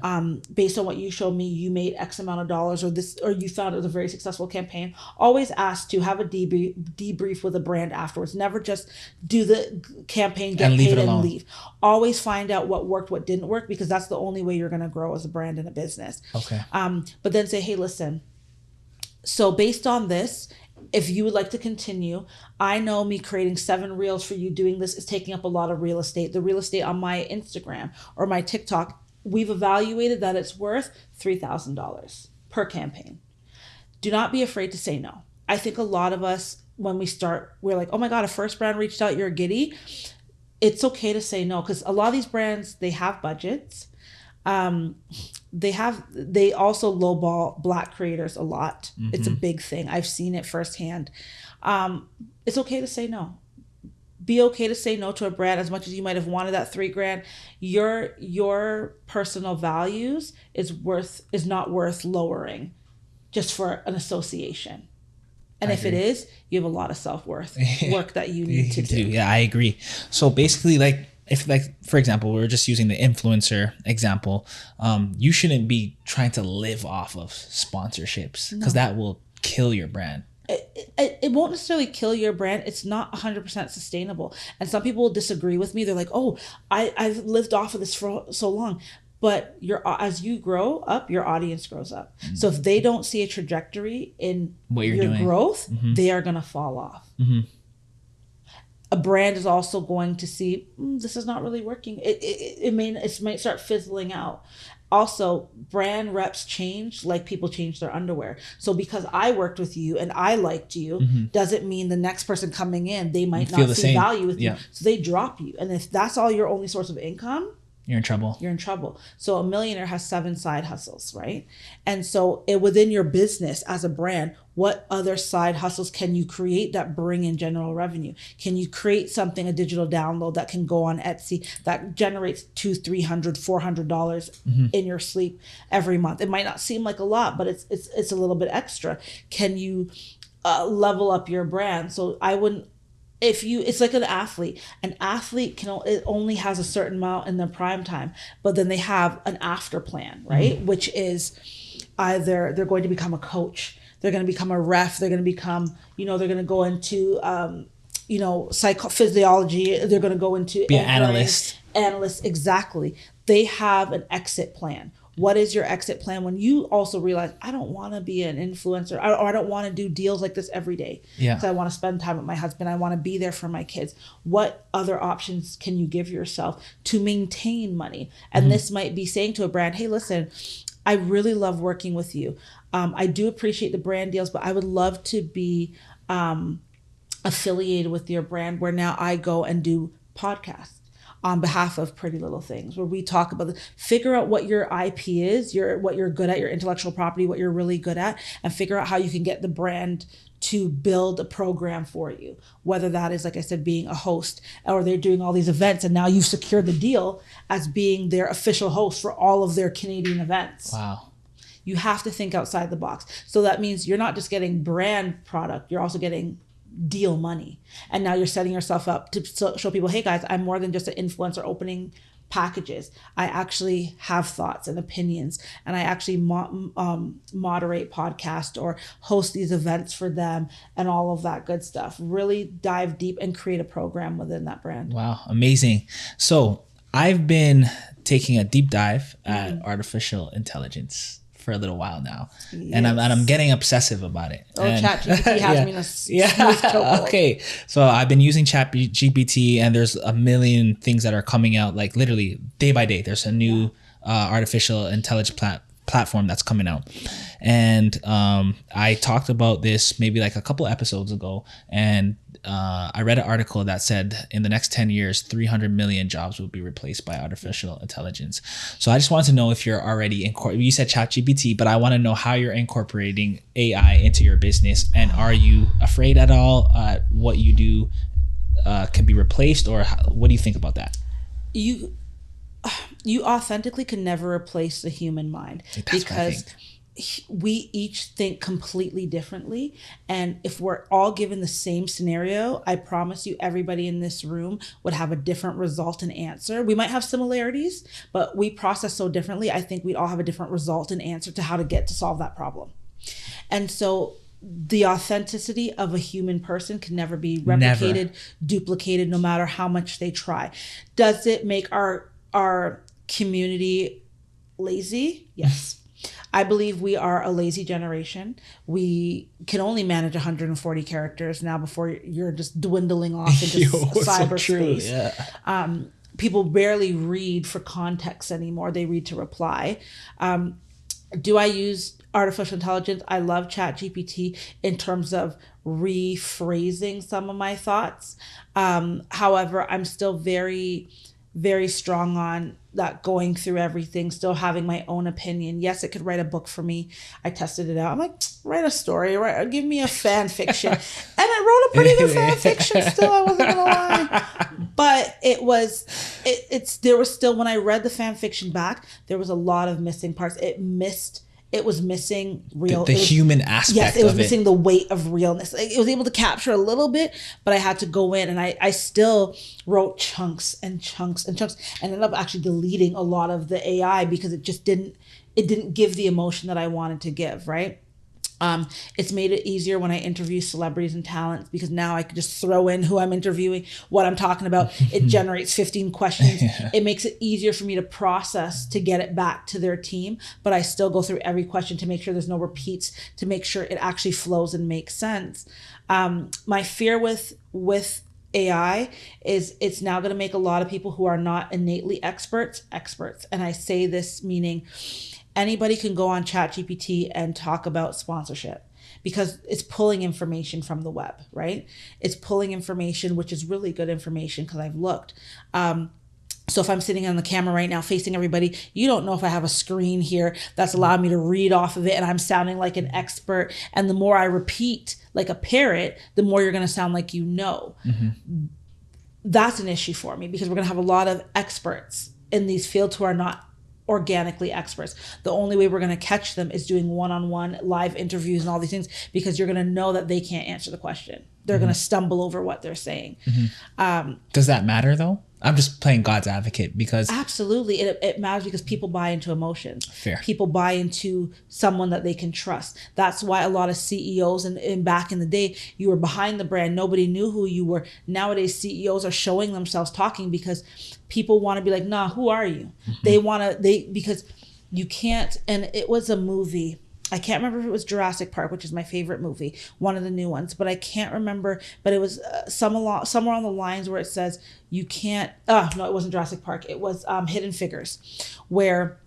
Based on what you showed me, you made X amount of dollars, or you found it was a very successful campaign. Always ask to have a debrief with a brand afterwards. Never just do the campaign, get paid and leave. Always find out what worked, what didn't work, because that's the only way you're going to grow as a brand and a business. Okay. But then say, hey, listen, so based on this, if you would like to continue, I know me creating 7 reels for you doing this is taking up a lot of real estate. The real estate on my Instagram or my TikTok we've evaluated that it's worth $3,000 per campaign. Do not be afraid to say no. I think a lot of us, when we start, we're like, oh my God, a first brand reached out, you're giddy. It's okay to say no, because a lot of these brands, they have budgets. They also lowball Black creators a lot. It's a big thing. I've seen it firsthand. It's okay to say no. Be okay to say no to a brand as much as you might have wanted that $3,000. Your personal values is not worth lowering just for an association. And if it is, you have a lot of self-worth work that you need to do. Yeah, I agree. So basically, like, if, like, for example, we're just using the influencer example, you shouldn't be trying to live off of sponsorships, because that will kill your brand. It won't necessarily kill your brand. It's not 100% sustainable. And some people will disagree with me. They're like, oh, I've lived off of this for so long. But as you grow up, your audience grows up. So if they don't see a trajectory in what you're your doing, growth, they are going to fall off. A brand is also going to see, this is not really working. It might start fizzling out. Also, brand reps change like people change their underwear. So because I worked with you and I liked you, doesn't mean the next person coming in, they might not see value with you. So they drop you. And if that's all your only source of income, you're in trouble. You're in trouble. So a millionaire has 7 side hustles, right? And so within your business as a brand, what other side hustles can you create that bring in general revenue? Can you create something, a digital download that can go on Etsy that generates $200, $300, $400 in your sleep every month? It might not seem like a lot, but it's a little bit extra. Can you level up your brand? So I wouldn't. It's like an athlete. An athlete it only has a certain amount in their prime time, but then they have an after plan, right? Which is either they're going to become a coach, they're going to become a ref, they're going to become, they're going to go into, psychophysiology, they're going to go into be an analyst. Analyst, exactly. They have an exit plan. What is your exit plan when you also realize, I don't want to be an influencer, or I don't want to do deals like this every day? Yeah. Because I want to spend time with my husband. I want to be there for my kids. What other options can you give yourself to maintain money? And this might be saying to a brand, hey, listen, I really love working with you. I do appreciate the brand deals, but I would love to be affiliated with your brand, where now I go and do podcasts on behalf of Pretty Little Things, where we talk about figure out what your IP is, what you're good at, your intellectual property, what you're really good at, and figure out how you can get the brand to build a program for you. Whether that is, like I said, being a host, or they're doing all these events and now you've secured the deal as being their official host for all of their Canadian events. Wow. You have to think outside the box. So that means you're not just getting brand product, you're also getting deal money. And now you're setting yourself up to show people, hey guys, I'm more than just an influencer opening packages. I actually have thoughts and opinions, and I actually moderate podcasts or host these events for them and all of that good stuff. Really dive deep and create a program within that brand. Wow, amazing. So I've been taking a deep dive at artificial intelligence for a little while now. Yes. And I'm getting obsessive about it. Oh, ChatGPT has me in a smooth chokehold. Okay. So I've been using ChatGPT, and there's a million things that are coming out, like literally day by day. There's a new artificial intelligence platform that's coming out. And I talked about this maybe like a couple episodes ago, and I read an article that said in the next 10 years, 300 million jobs will be replaced by artificial intelligence. So I just wanted to know if you're already you said ChatGPT, but I want to know how you're incorporating AI into your business, and are you afraid at all what you do can be replaced, or what do you think about that? You authentically can never replace the human mind. That's because we each think completely differently. And if we're all given the same scenario, I promise you everybody in this room would have a different result and answer. We might have similarities, but we process so differently. I think we'd all have a different result and answer to how to solve that problem. And so the authenticity of a human person can never be replicated, duplicated, no matter how much they try. Does it make our community lazy? Yes. I believe we are a lazy generation. We can only manage 140 characters now before you're just dwindling off into cyberspace. people barely read for context anymore. They read to reply. Do I use artificial intelligence? I love ChatGPT in terms of rephrasing some of my thoughts. However, I'm still very, very strong on that, going through everything, still having my own opinion. Yes, it could write a book for me. I tested it out. I'm like, write a story, give me a fan fiction. And I wrote a pretty good fan fiction still, I wasn't gonna lie. But there was still, when I read the fan fiction back, there was a lot of missing parts. It was missing real. The human aspect. Yes, it was of missing the weight of realness. Like, it was able to capture a little bit, but I had to go in, and I still wrote chunks and chunks and chunks, and ended up actually deleting a lot of the AI because it didn't give the emotion that I wanted to give, right? It's made it easier when I interview celebrities and talents, because now I could just throw in who I'm interviewing, what I'm talking about. It generates 15 questions. Yeah. It makes it easier for me to process, to get it back to their team. But I still go through every question to make sure there's no repeats, to make sure it actually flows and makes sense. My fear with AI is it's now going to make a lot of people who are not innately experts. And I say this meaning anybody can go on ChatGPT and talk about sponsorship, because it's pulling information from the web, right? It's pulling information, which is really good information because I've looked. So if I'm sitting on the camera right now facing everybody, you don't know if I have a screen here that's allowing me to read off of it and I'm sounding like an expert. And the more I repeat like a parrot, the more you're going to sound like you know. Mm-hmm. That's an issue for me, because we're going to have a lot of experts in these fields who are not organically experts. The only way we're going to catch them is doing one-on-one live interviews and all these things, because you're going to know that they can't answer the question. They're going to stumble over what they're saying. Mm-hmm. Does that matter though? I'm just playing God's advocate, because absolutely it matters, because people buy into emotions. Fair. People buy into someone that they can trust. That's why a lot of CEOs and back in the day, you were behind the brand, nobody knew who you were. Nowadays CEOs are showing themselves talking, because people want to be like, nah, who are you? Mm-hmm. Because you can't. And it was a movie, I can't remember if it was Jurassic Park, which is my favorite movie, one of the new ones, but I can't remember. But it was somewhere on the lines where it says you can't. No, it wasn't Jurassic Park. It was Hidden Figures, where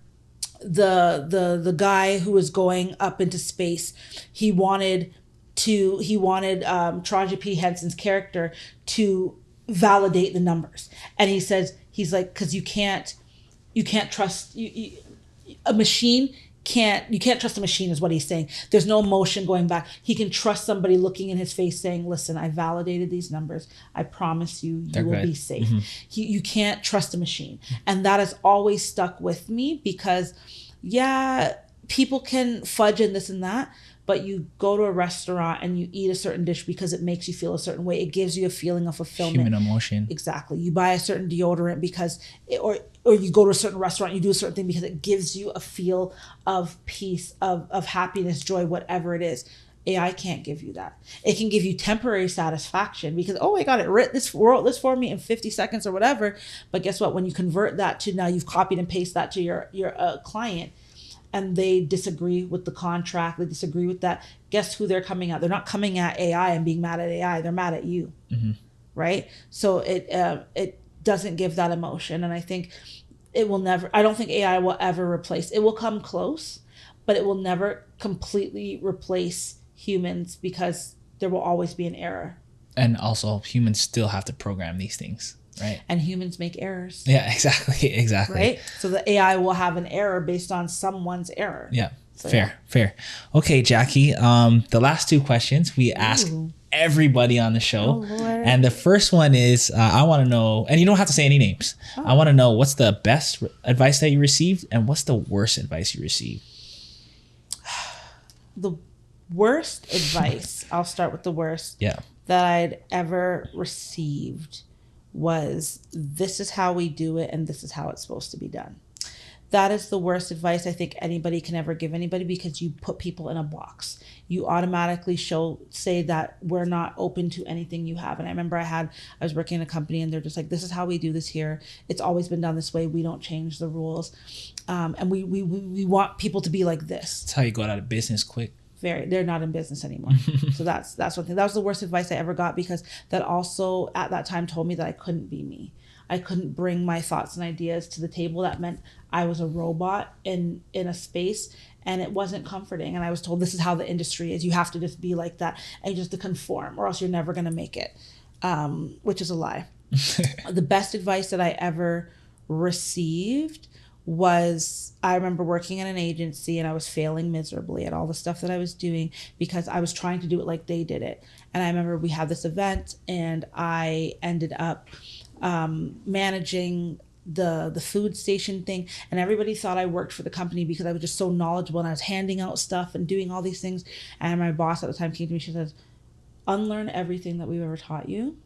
the guy who was going up into space, he wanted Taraji P. Henson's character to validate the numbers, and he's like, because you can't trust a machine. You can't trust a machine is what he's saying. There's no emotion going back. He can trust somebody looking in his face saying, listen, I validated these numbers. I promise you will be safe. Mm-hmm. You can't trust a machine. And that has always stuck with me, because people can fudge and this and that, but you go to a restaurant and you eat a certain dish because it makes you feel a certain way. It gives you a feeling of fulfillment. Human emotion. Exactly. You buy a certain deodorant because, or you go to a certain restaurant, you do a certain thing because it gives you a feel of peace, of happiness, joy, whatever it is. AI can't give you that. It can give you temporary satisfaction because, oh my God, it wrote this for me in 50 seconds or whatever. But guess what? When you convert that to, now you've copied and pasted that to your client, and they disagree with the contract, they disagree with that, guess who they're coming at? They're not coming at AI and being mad at AI. They're mad at you, mm-hmm. right? So it doesn't give that emotion. And I think I don't think AI will ever replace. It will come close, but it will never completely replace humans, because there will always be an error. And also humans still have to program these things. Right. And humans make errors. Yeah, exactly. Right. So the AI will have an error based on someone's error. Yeah. So, fair. Okay, Jackie. The last two questions we ask everybody on the show. Oh, and the first one is, I want to know, and you don't have to say any names. Oh. I want to know, what's the best advice that you received and what's the worst advice you received? The worst advice, I'll start with the worst. Yeah. That I'd ever received was, this is how we do it and this is how it's supposed to be done. That is the worst advice I think anybody can ever give anybody, because you put people in a box. You automatically say that we're not open to anything you have. And I remember I was working in a company and they're just like, this is how we do this here. It's always been done this way. We don't change the rules. And we want people to be like this. That's how you got out of business quick. They're not in business anymore. So that's one thing. That was the worst advice I ever got, because that also at that time told me that I couldn't be me. I couldn't bring my thoughts and ideas to the table. That meant I was a robot in a space, and it wasn't comforting. And I was told, this is how the industry is. You have to just be like that and just to conform, or else you're never going to make it, which is a lie. The best advice that I ever received was, I remember working in an agency and I was failing miserably at all the stuff that I was doing because I was trying to do it like they did it. And I remember we had this event and I ended up managing the food station thing, and everybody thought I worked for the company because I was just so knowledgeable and I was handing out stuff and doing all these things. And my boss at the time came to me, she says, unlearn everything that we've ever taught you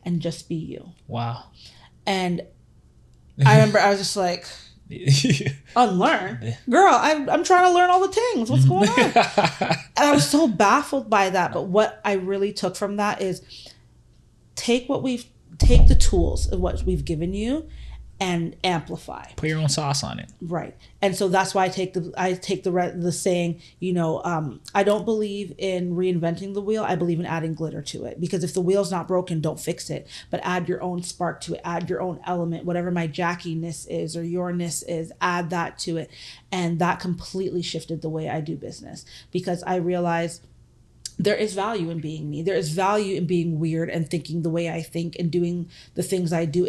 and just be you. Wow. And I remember I was just like, unlearn? Girl, I'm trying to learn all the things. What's going on? And I was so baffled by that. But what I really took from that is take the tools of what we've given you and amplify. Put your own sauce on it. Right. And so that's why I take the saying, I don't believe in reinventing the wheel. I believe in adding glitter to it, because if the wheel's not broken, don't fix it, but add your own spark to it, add your own element, whatever my Jackie-ness is or your-ness is, add that to it. And that completely shifted the way I do business, because I realized there is value in being me. There is value in being weird and thinking the way I think and doing the things I do.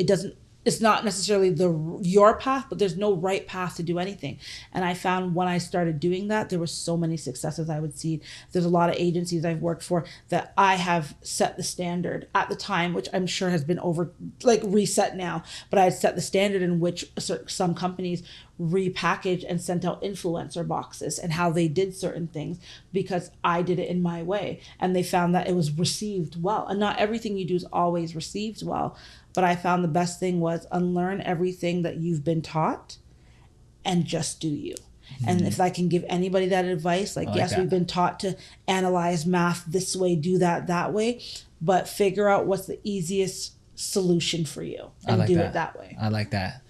It's not necessarily your path, but there's no right path to do anything. And I found when I started doing that, there were so many successes I would see. There's a lot of agencies I've worked for that I have set the standard at the time, which I'm sure has been reset now, but I had set the standard in which some companies repackaged and sent out influencer boxes and how they did certain things because I did it in my way. And they found that it was received well. And not everything you do is always received well. But I found the best thing was unlearn everything that you've been taught and just do you. Mm-hmm. And if I can give anybody that advice, we've been taught to analyze math this way, do that way, but figure out what's the easiest solution for you and do it that way. I like that.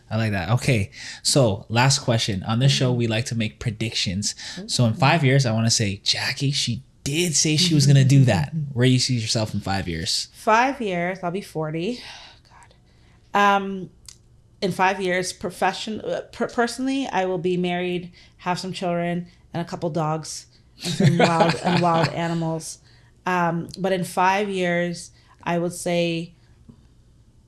Okay. So last question. On this show, we like to make predictions. So in 5 years, I want to say, Jackie, she did say she was going to do that. Where do you see yourself in 5 years? 5 years, I'll be 40. In 5 years, personally, I will be married, have some children, and a couple dogs, and some wild animals. But in 5 years, I would say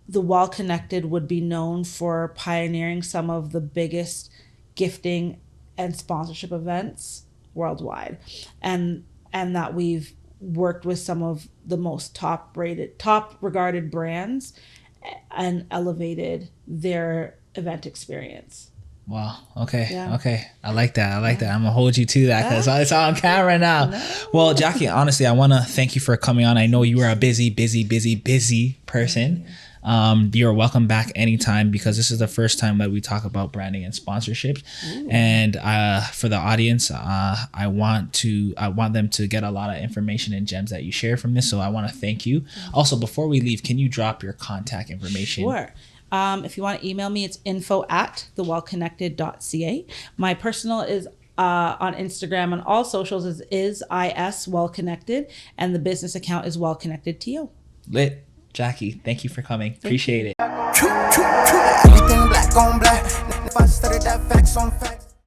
the Well Connected would be known for pioneering some of the biggest gifting and sponsorship events worldwide, and that we've worked with some of the most top regarded brands and elevated their event experience. Wow. Okay. Yeah. Okay. I like that. I'm going to hold you to that because it's on camera now. No. Well, Jackie, honestly, I want to thank you for coming on. I know you are a busy person. You're welcome back anytime, because this is the first time that we talk about branding and sponsorships. Ooh. And for the audience, I want them to get a lot of information and gems that you share from this. So I want to thank you. Mm-hmm. Also, before we leave, can you drop your contact information? Sure. If you want to email me, it's info@thewellconnected.ca. My personal is on Instagram and all socials is is Wellconnected, and the business account is WellConnectedTO. Lit. Jackie, thank you for coming. Appreciate it. Everything black on black. If I studied that facts on facts.